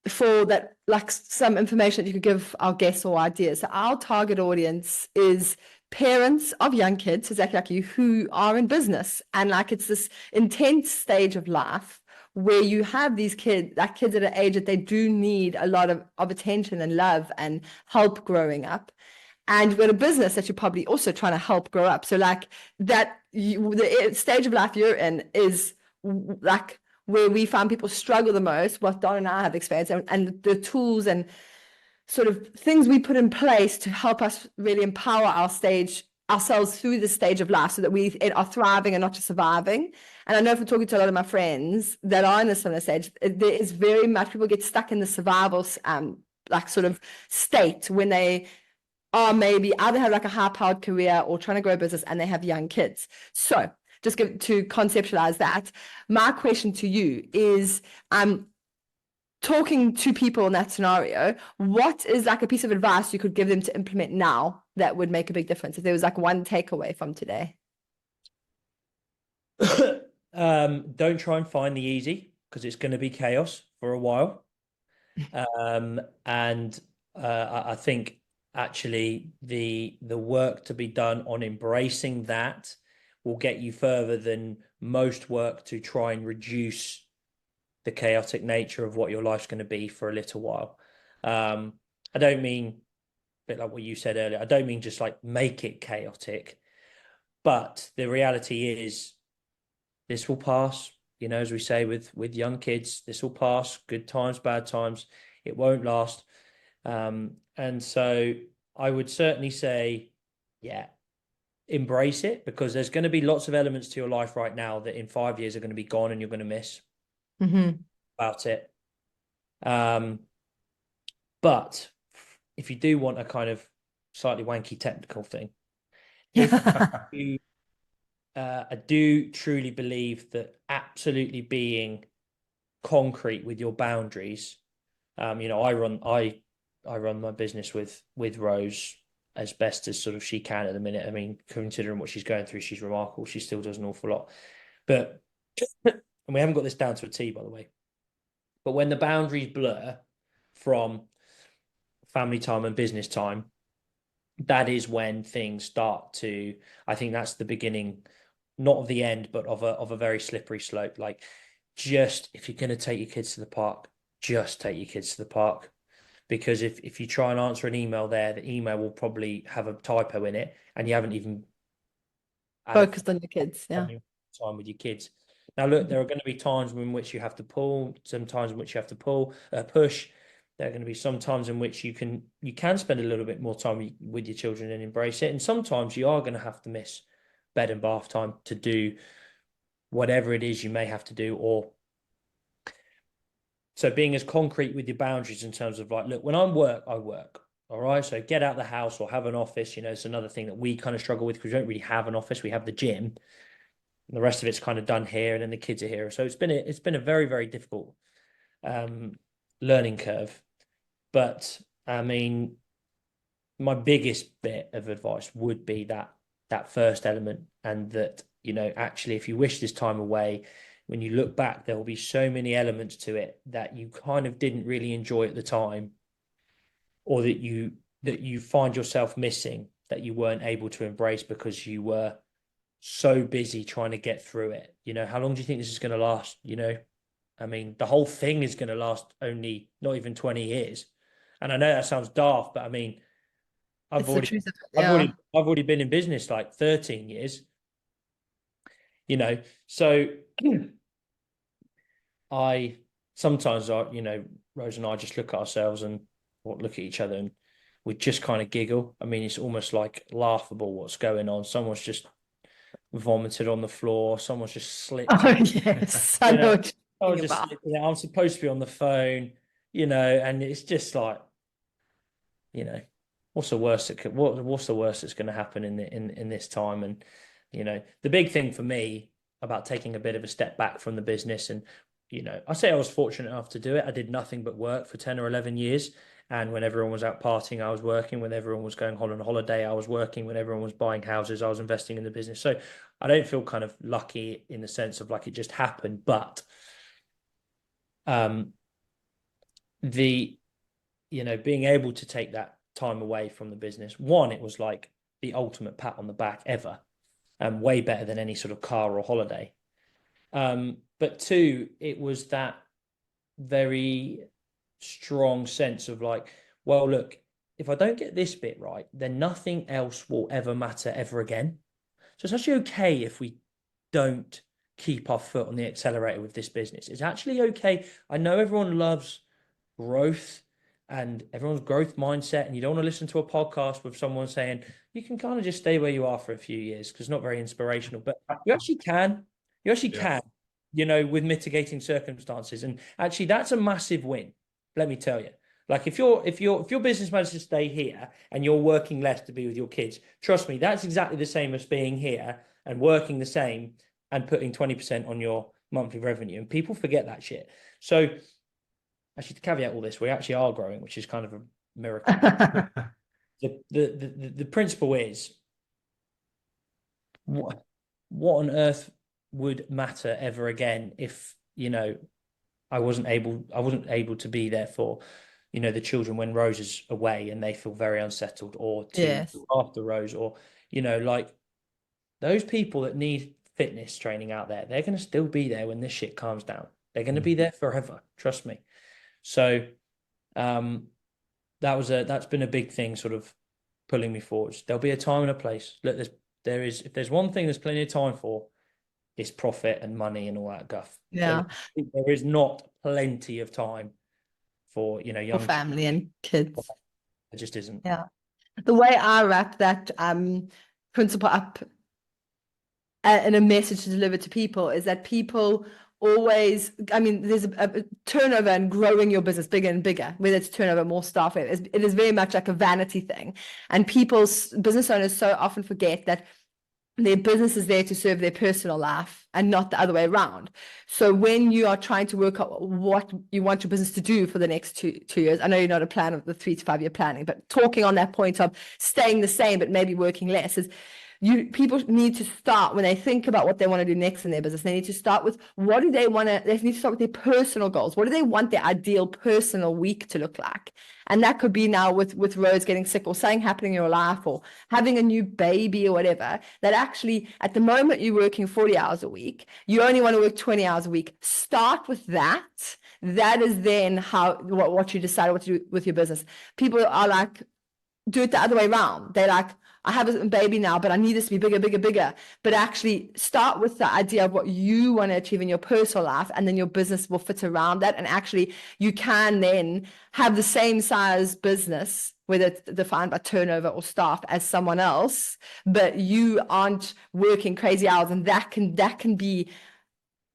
for that, like some information that you could give our guests or ideas. So our target audience is parents of young kids, exactly like you, who are in business. And like it's this intense stage of life where you have these kids, like kids at an age that they do need a lot of attention and love and help growing up. And you've got a business that you're probably also trying to help grow up. So like that, the stage of life you're in is like where we find people struggle the most, what Don and I have experienced, and the tools and sort of things we put in place to help us really empower ourselves through the stage of life so that we are thriving and not just surviving. And I know from talking to a lot of my friends that are in this similar stage, there is very much people get stuck in the survival like sort of state when they are maybe either have like a high-powered career or trying to grow a business and they have young kids. So just to conceptualize that, my question to you is, talking to people in that scenario, what is like a piece of advice you could give them to implement now that would make a big difference? If there was like one takeaway from today. Don't try and find the easy, because it's going to be chaos for a while. And I think actually the work to be done on embracing that will get you further than most work to try and reduce the chaotic nature of what your life's going to be for a little while. I don't mean, a bit like what you said earlier, I don't mean just like make it chaotic, but the reality is this will pass. You know, as we say with young kids, this will pass. Good times, bad times, it won't last. And so I would certainly say, yeah, embrace it, because there's going to be lots of elements to your life right now that in 5 years are going to be gone and you're going to miss about it. But if you do want a kind of slightly wanky technical thing, if you, I do truly believe that absolutely being concrete with your boundaries. You know, I run my business with Rose as best as sort of she can at the minute. I mean, considering what she's going through, she's remarkable. She still does an awful lot, but and we haven't got this down to a T, by the way. But when the boundaries blur from family time and business time, that is when things start to, I think that's the beginning, not of the end, but of a very slippery slope. Like, just if you're going to take your kids to the park, just take your kids to the park. Because if you try and answer an email there, the email will probably have a typo in it, and you haven't even Focused on your kids. Yeah. time with your kids. Now, look, there are going to be times in which you have to pull, sometimes in which you have to push. There are going to be some times in which you can spend a little bit more time with your children and embrace it. And sometimes you are going to have to miss bed and bath time to do whatever it is you may have to do. Or so being as concrete with your boundaries in terms of like, look, when I work. All right. So get out the house or have an office. You know, it's another thing that we kind of struggle with because we don't really have an office. We have the gym. And the rest of it's kind of done here, and then the kids are here. So it's been a very, very difficult learning curve. But I mean, my biggest bit of advice would be that first element, and that, you know, actually, if you wish this time away, when you look back, there will be so many elements to it that you kind of didn't really enjoy at the time, or that you find yourself missing, that you weren't able to embrace because you were so busy trying to get through it. You know, how long do you think this is going to last? You know, I mean, the whole thing is going to last only not even 20 years. And I know that sounds daft, but I mean, I've already been in business like 13 years, you know, so sometimes you know, Rose and I just look at ourselves and look at each other, and we just kind of giggle. I mean, it's almost like laughable what's going on. Someone's just vomited on the floor. Someone's just slipped. Oh, yes. I know what you're just about. I'm supposed to be on the phone, you know, and it's just like, you know, what's the worst that's going to happen in this time? And, you know, the big thing for me about taking a bit of a step back from the business, and, you know, I say I was fortunate enough to do it. I did nothing but work for 10 or 11 years. And when everyone was out partying, I was working. When everyone was going on holiday, I was working. When everyone was buying houses, I was investing in the business. So I don't feel kind of lucky in the sense of like it just happened. But you know, being able to take that time away from the business, one, it was like the ultimate pat on the back ever, and way better than any sort of car or holiday. But two, it was that very strong sense of like, well, look, if I don't get this bit right, then nothing else will ever matter ever again. So it's actually okay if we don't keep our foot on the accelerator with this business. It's actually okay. I know everyone loves growth and everyone's growth mindset, and you don't want to listen to a podcast with someone saying you can kind of just stay where you are for a few years because it's not very inspirational, but you actually can, you know, with mitigating circumstances. And actually that's a massive win. Let me tell you, like if your business manages to stay here and you're working less to be with your kids, trust me, that's exactly the same as being here and working the same and putting 20% on your monthly revenue. And people forget that shit. So actually, to caveat all this, we actually are growing, which is kind of a miracle. The principle is, what on earth would matter ever again if, you know, I wasn't able to be there for, you know, the children when Rose is away and they feel very unsettled, or to after Rose, or, you know, like those people that need fitness training out there, they're going to still be there when this shit calms down. They're going to be there forever. Trust me. So that's been a big thing sort of pulling me forwards. There'll be a time and a place. Look, if there's one thing there's plenty of time for, it's profit and money and all that guff. Yeah. There is not plenty of time for, you know, young for family and kids. It just isn't. Yeah. The way I wrap that principle up and a message to deliver to people is that people always, I mean, there's a turnover and growing your business bigger and bigger, whether it's turnover, more staff, it is very much like a vanity thing. And business owners so often forget that their business is there to serve their personal life and not the other way around. So when you are trying to work out what you want your business to do for the next two years, I know you're not a plan of the 3 to 5 year planning, but talking on that point of staying the same but maybe working less, is people need to start when they think about what they want to do next in their business. They need to start with what do they want to, they need to start with their personal goals. What do they want their ideal personal week to look like? And that could be now with Rose getting sick or something happening in your life or having a new baby or whatever, that actually at the moment you're working 40 hours a week, you only want to work 20 hours a week. Start with that. That is then what you decide what to do with your business. People are like, do it the other way around. They're like, I have a baby now, but I need this to be bigger, bigger, bigger. But actually start with the idea of what you want to achieve in your personal life, and then your business will fit around that. And actually you can then have the same size business, whether it's defined by turnover or staff, as someone else, but you aren't working crazy hours. And that can be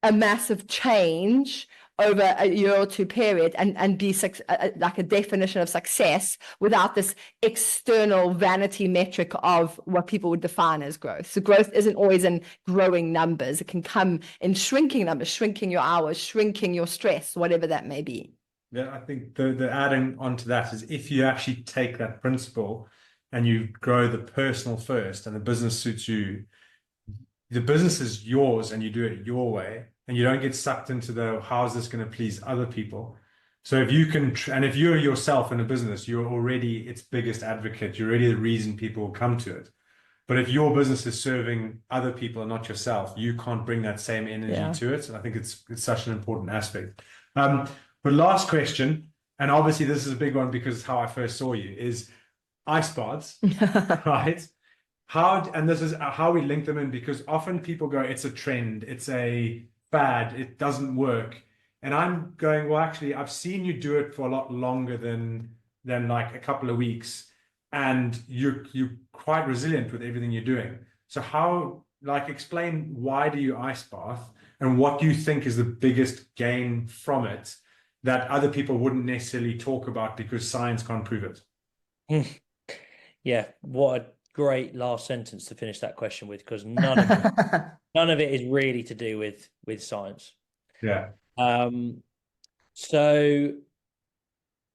a massive change over a year or two period, and be like a definition of success without this external vanity metric of what people would define as growth. So growth isn't always in growing numbers. It can come in shrinking numbers, shrinking your hours, shrinking your stress, whatever that may be. Yeah, I think the adding onto that is, if you actually take that principle and you grow the personal first and the business suits you, the business is yours and you do it your way, and you don't get sucked into how is this going to please other people. So if you can, and if you're yourself in a business, you're already its biggest advocate. You're already the reason people will come to it. But if your business is serving other people and not yourself, you can't bring that same energy to it. And I think it's such an important aspect. But last question, and obviously this is a big one because how I first saw you, is ice baths, right? And this is how we link them in, because often people go, it's a trend, it's a fad, it doesn't work. And I'm going, well, actually, I've seen you do it for a lot longer than like a couple of weeks, and you're quite resilient with everything you're doing. So explain, why do you ice bath, and what do you think is the biggest gain from it that other people wouldn't necessarily talk about because science can't prove it? Yeah, what a great last sentence to finish that question with, because none of it is really to do with science. Yeah. So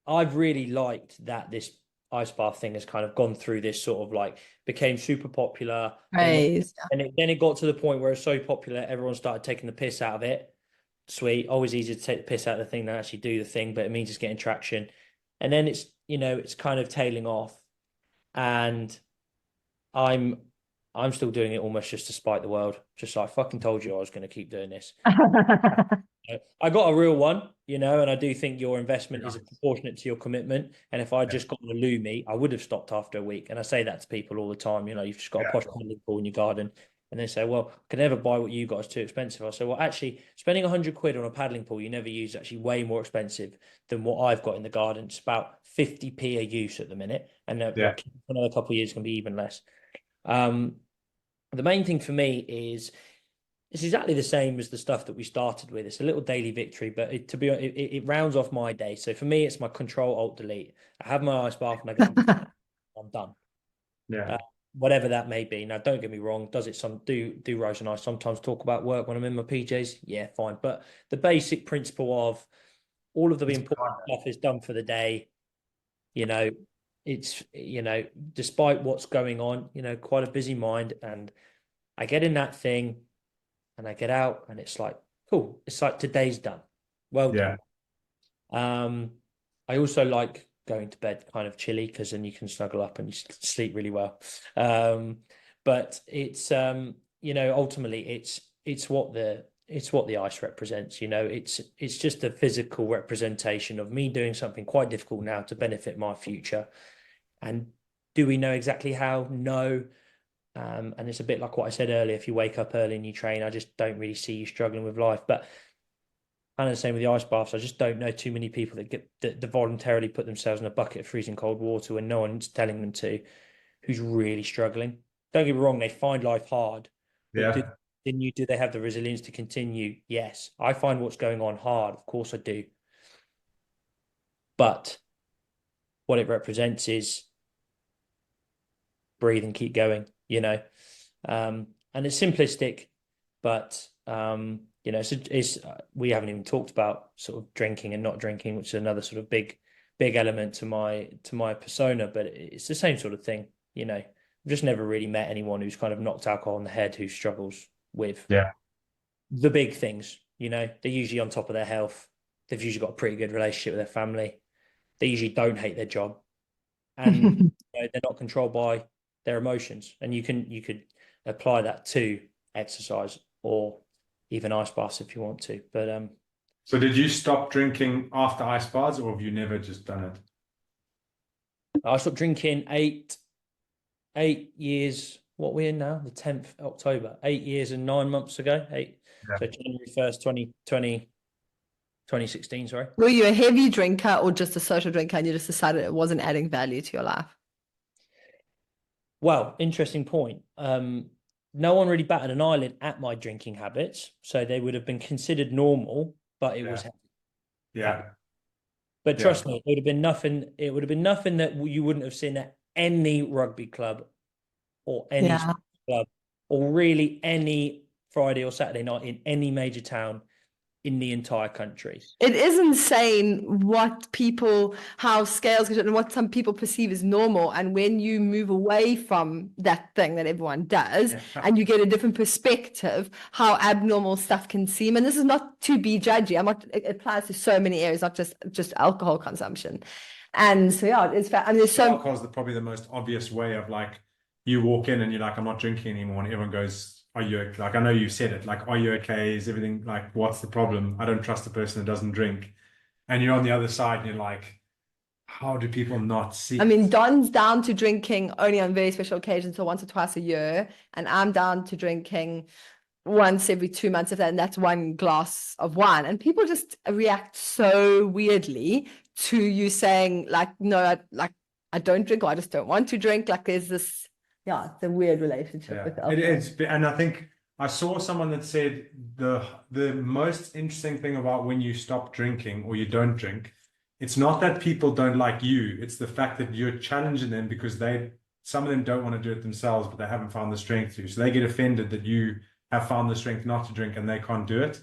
I've really liked that this ice bath thing has kind of gone through this sort of like, became super popular, and then it got to the point where it's so popular everyone started taking the piss out of it. Sweet, always easy to take the piss out of the thing than actually do the thing, but it means it's getting traction. And then it's kind of tailing off, and I'm still doing it almost just to spite the world. Just like, fucking told you I was going to keep doing this. I got a real one, and I do think your investment is proportionate to your commitment. And if I just got the Lumi, I would have stopped after a week. And I say that to people all the time. You've just got a posh paddling pool in your garden. And they say, well, I can never buy what you got. It's too expensive. I say, well, actually, spending 100 quid on a paddling pool you never use is actually way more expensive than what I've got in the garden. It's about 50p a use at the minute. And another couple of years can be even less. The main thing for me is it's exactly the same as the stuff that we started with. It's a little daily victory, but it rounds off my day. So for me, it's my Control Alt Delete. I have my ice bath and I go, I'm done. Yeah. Whatever that may be. Now, don't get me wrong. Do Rose and I sometimes talk about work when I'm in my PJs? Yeah, fine. But the basic principle of all of the important stuff is done for the day. It's, despite what's going on, quite a busy mind. And I get in that thing and I get out and it's like, cool. It's like today's done. Well done. I also like going to bed kind of chilly, because then you can snuggle up and you sleep really well. But it's, ultimately it's what the ice represents. It's just a physical representation of me doing something quite difficult now to benefit my future. And do we know exactly how? No. And it's a bit like what I said earlier. If you wake up early and you train, I just don't really see you struggling with life. But kind of the same with the ice baths. I just don't know too many people that voluntarily put themselves in a bucket of freezing cold water when no one's telling them to, who's really struggling. Don't get me wrong, they find life hard. Yeah. continue? Do they have the resilience to continue? Yes. I find what's going on hard. Of course I do. But what it represents is breathe and keep going, you know. And it's simplistic, but you know, it's we haven't even talked about sort of drinking and not drinking, which is another sort of big element to my persona, but it's the same sort of thing, you know. I've just never really met anyone who's kind of knocked alcohol on the head who struggles with the big things, you know. They're usually on top of their health. They've usually got a pretty good relationship with their family. They usually don't hate their job, and you know, they're not controlled by their emotions. And you could apply that to exercise or even ice baths if you want to. But so did you stop drinking after ice baths, or have you never just done it? I stopped drinking 8 years. What we're in now, the 10th October, 8 years and 9 months ago. So January 1st, 2016, sorry. Were you a heavy drinker or just a social drinker and you just decided it wasn't adding value to your life? Well, interesting point. No one really batted an eyelid at my drinking habits, so they would have been considered normal, but it was heavy. Yeah. But trust me, it would have been nothing. It would have been nothing that you wouldn't have seen at any rugby club or any club or really any Friday or Saturday night in any major town in the entire country. It is insane how scales get and what some people perceive as normal. And when you move away from that thing that everyone does and you get a different perspective, how abnormal stuff can seem. And this is not to be judgy. It applies to so many areas, not just alcohol consumption. And so, it's I mean, there's alcohol is probably the most obvious way of like, you walk in and you're like, I'm not drinking anymore. And everyone goes, are you, like, I know you said it, like, are you okay? Is everything, like, what's the problem? I don't trust a person that doesn't drink. And you're on the other side and you're like, how do people not see? I mean, Don's down to drinking only on very special occasions, so once or twice a year. And I'm down to drinking once every 2 months, and that's one glass of wine. And people just react so weirdly to you saying, like, no, I don't drink, or I just don't want to drink. Like, there's this, it's a weird relationship with alcohol. It is, and I think I saw someone that said the most interesting thing about when you stop drinking or you don't drink, it's not that people don't like you, it's the fact that you're challenging them because some of them don't want to do it themselves, but they haven't found the strength to. So they get offended that you have found the strength not to drink and they can't do it.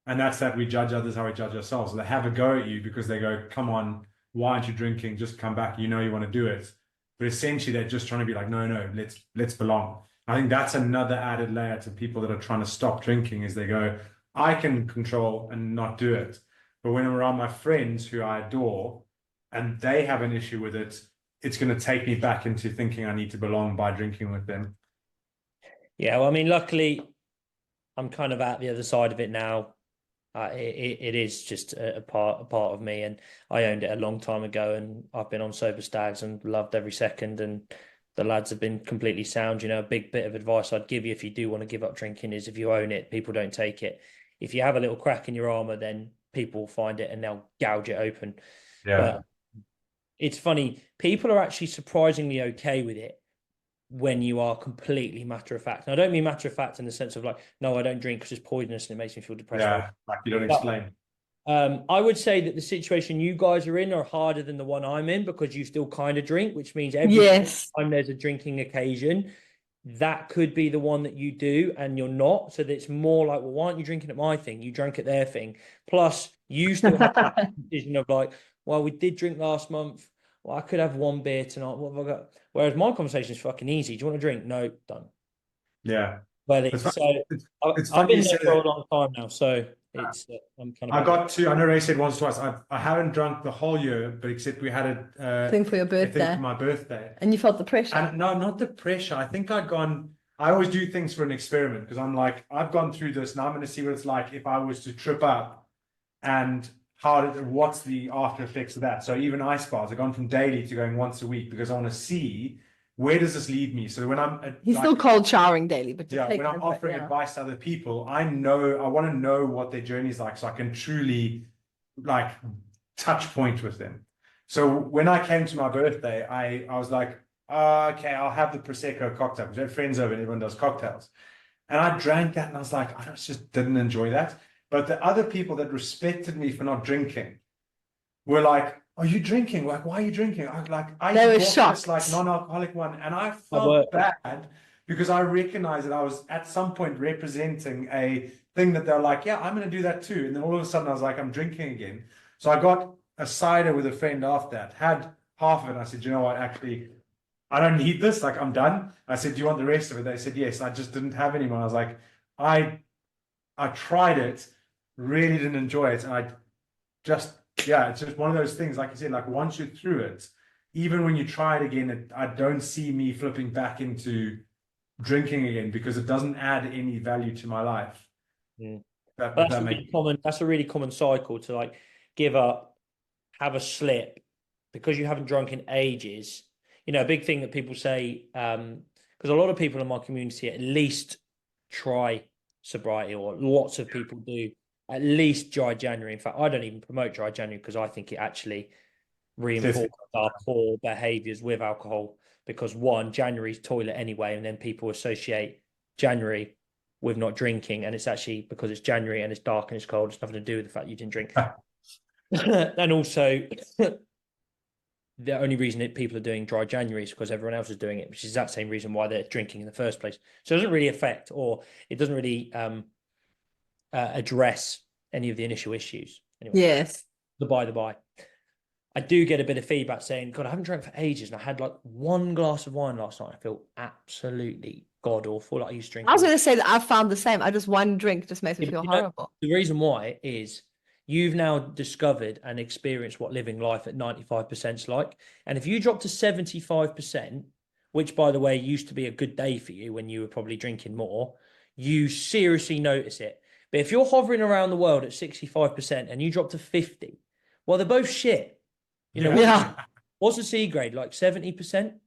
And that's that we judge others how we judge ourselves. So they have a go at you because they go, come on, why aren't you drinking? Just come back. You know you want to do it. But essentially, they're just trying to be like, no, let's belong. I think that's another added layer to people that are trying to stop drinking is they go, I can control and not do it. But when I'm around my friends who I adore and they have an issue with it, it's going to take me back into thinking I need to belong by drinking with them. Yeah, well, I mean, luckily, I'm kind of at the other side of it now. It is just a part of me, and I owned it a long time ago, and I've been on sober stags and loved every second, and the lads have been completely sound. You know, a big bit of advice I'd give you if you do want to give up drinking is if you own it, people don't take it. If you have a little crack in your armor, then people will find it and they'll gouge it open. Yeah. But it's funny, people are actually surprisingly okay with it when you are completely matter of fact. And I don't mean matter of fact in the sense of like, no, I don't drink because it's poisonous and it makes me feel depressed. Yeah, like you don't explain. I would say that the situation you guys are in are harder than the one I'm in because you still kind of drink, which means every time there's a drinking occasion, that could be the one that you do and you're not. So that it's more like, well, why aren't you drinking at my thing? You drank at their thing. Plus, you still have that decision of like, well, we did drink last month. Well, I could have one beer tonight. What have I got? Whereas my conversation is fucking easy. Do you want a drink? No, done. Yeah. But I've been there for a long time now, so it's I'm kind of. I got to. I know Ray said once or twice. I haven't drunk the whole year, but except we had a thing for your birthday. I think for my birthday, and you felt the pressure. And no, not the pressure. I think I'd gone. I always do things for an experiment because I'm like, I've gone through this, now I'm going to see what it's like if I was to trip up, and what's the after effects of that. So even ice bars, I've gone from daily to going once a week because I want to see where does this lead me. So when he's still cold showering daily, but when I'm offering advice to other people, I want to know what their journey is like so I can truly like touch point with them. So when I came to my birthday, I was like, okay, I'll have the Prosecco cocktail because I had friends over and everyone does cocktails. And I drank that and I was like, I just didn't enjoy that. But the other people that respected me for not drinking were like, are you drinking? Like, why are you drinking? They were bought this like shocked. non-alcoholic one, and I I work. felt bad because I recognized that I was at some point representing a thing that they're like, yeah, I'm going to do that too. And then all of a sudden I was like, I'm drinking again. So I got a cider with a friend after that, had half of it. And I said, you know what, actually, I don't need this. Like, I'm done. I said, do you want the rest of it? They said, yes. I just didn't have any more. I was like, I I tried it, really didn't enjoy it. And I just, yeah, it's just one of those things, like you said, like once you're through it, even when you try it again, I don't see me flipping back into drinking again because it doesn't add any value to my life. Mm. That, But that makes that's a really common cycle to like give up, have a slip because you haven't drunk in ages. You know, a big thing that people say, because a lot of people in my community at least try sobriety, or lots of people do at least dry January. In fact, I don't even promote dry January because I think it actually reinforces our poor behaviors with alcohol. Because one, January's toilet anyway, and then people associate January with not drinking, and it's actually because it's January and it's dark and it's cold. It's nothing to do with the fact you didn't drink. And also, the only reason that people are doing dry January is because everyone else is doing it, which is that same reason why they're drinking in the first place. So it doesn't really affect, or it doesn't really address any of the initial issues. Anyway, Yes. the by. I do get a bit of feedback saying, God, I haven't drank for ages, and I had like one glass of wine last night. I feel absolutely god awful. Like I used to drink. I was going to say that I found the same. I just one drink just makes me feel horrible. The reason why is you've now discovered and experienced what living life at 95% is like. And if you drop to 75%, which by the way used to be a good day for you when you were probably drinking more, you seriously notice it. But if you're hovering around the world at 65% and you drop to 50, well, they're both shit. You know, Yeah. what's the C grade? Like 70%?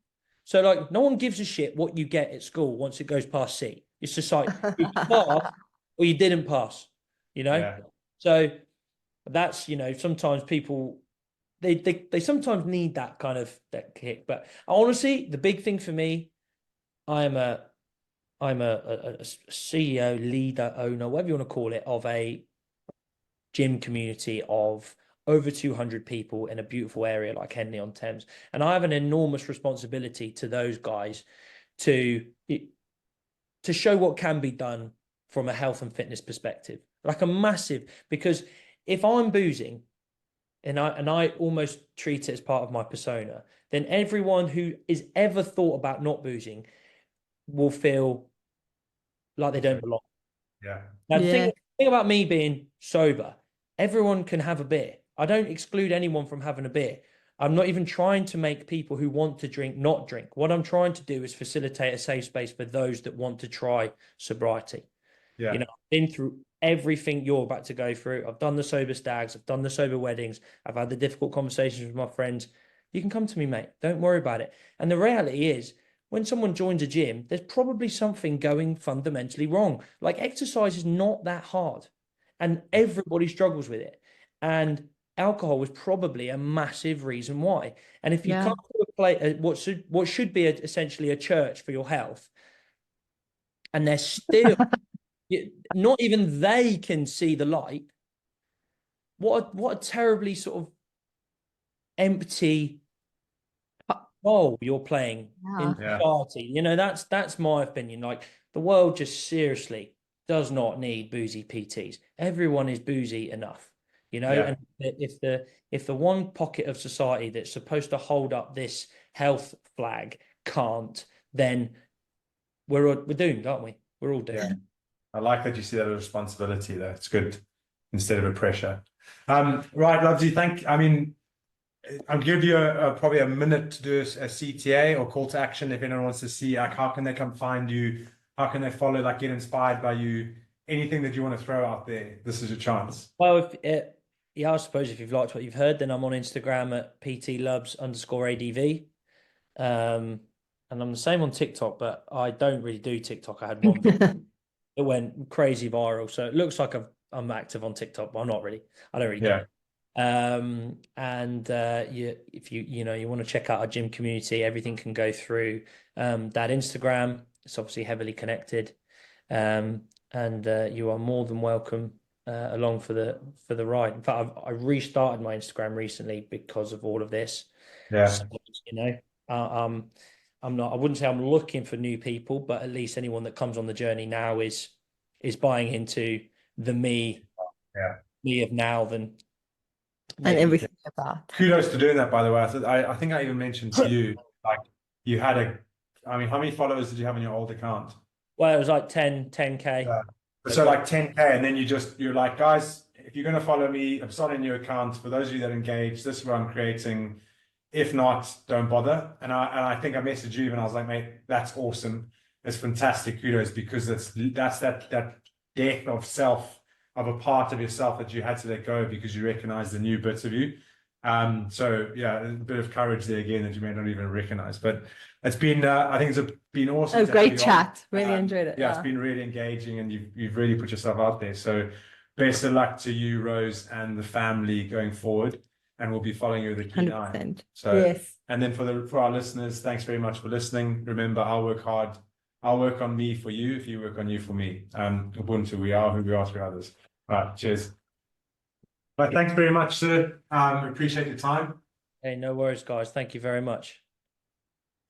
So like no one gives a shit what you get at school once it goes past C. It's just like you passed or you didn't pass, you know? Yeah. So that's, you know, sometimes people they sometimes need that kind of that kick. But honestly, the big thing for me, I'm a CEO, leader, owner, whatever you want to call it, of a gym community of over 200 people in a beautiful area like Henley-on-Thames. And I have an enormous responsibility to those guys to show what can be done from a health and fitness perspective. Like a massive, because if I'm boozing and I almost treat it as part of my persona, then everyone who is ever thought about not boozing will feel like they don't belong. Yeah. Now, the Yeah. thing about me being sober, everyone can have a beer. I don't exclude anyone from having a beer. I'm not even trying to make people who want to drink not drink. What I'm trying to do is facilitate a safe space for those that want to try sobriety. Yeah. You know, I've been through everything you're about to go through. I've done the sober stags, I've done the sober weddings, I've had the difficult conversations with my friends. You can come to me, mate. Don't worry about it. And the reality is, when someone joins a gym, there's probably something going fundamentally wrong. Like exercise is not that hard, and everybody struggles with it. And alcohol was probably a massive reason why. And if you Yeah. come to a place, what should be essentially a church for your health, and they're still not even they can see the light. What a terribly sort of empty role you're playing in Yeah. society. You know, that's my opinion. Like the world just seriously does not need boozy PTs. Everyone is boozy enough, you know. Yeah. And if the one pocket of society that's supposed to hold up this health flag can't, then we're doomed, aren't we? We're all doomed. Yeah. I like that you see that as a responsibility though. It's good instead of a pressure. Right, Lovezy, I mean, I'll give you probably a minute to do a CTA or call to action if anyone wants to see, like, how can they come find you? How can they follow, like, get inspired by you? Anything that you want to throw out there, this is your chance. Well, yeah, I suppose if you've liked what you've heard, then I'm on Instagram at ptlubs_adv. And I'm the same on TikTok, but I don't really do TikTok. I had one video that went crazy viral. So it looks like I'm active on TikTok, but I'm not really. I don't really do it. If you want to check out our gym community, everything can go through that Instagram. It's obviously heavily connected. and you are more than welcome along for the ride. In fact, I restarted my Instagram recently because of all of this. Yeah. So, I'm not, I wouldn't say I'm looking for new people, but at least anyone that comes on the journey now is buying into the me of now than And maybe. everything about. Kudos to doing that, by the way. I think I even mentioned to you, like you had I mean, how many followers did you have on your old account? Well, it was like 10K. Yeah. So like 10K, and then you're like, guys, if you're going to follow me, I'm starting a new account. For those of you that engage, this is what I'm creating. If not, don't bother. And I think I messaged you and I was like, mate, that's awesome. It's fantastic. Kudos, because that's that death of self, of a part of yourself that you had to let go because you recognize the new bits of you. So yeah, a bit of courage there again that you may not even recognize. But it's been, I think it's been awesome. Oh, to have great you chat. on. Really enjoyed it. Yeah, it's been really engaging, and you've really put yourself out there. So best of luck to you, Rose, and the family going forward. And we'll be following you with a keen eye. 100%. So Yes. and then for our listeners, thanks very much for listening. Remember, I'll work hard. I'll work on me for you if you work on you for me. Ubuntu, we are who we are to others. All right, cheers. But thanks very much, sir. Appreciate your time. Hey, no worries, guys. Thank you very much.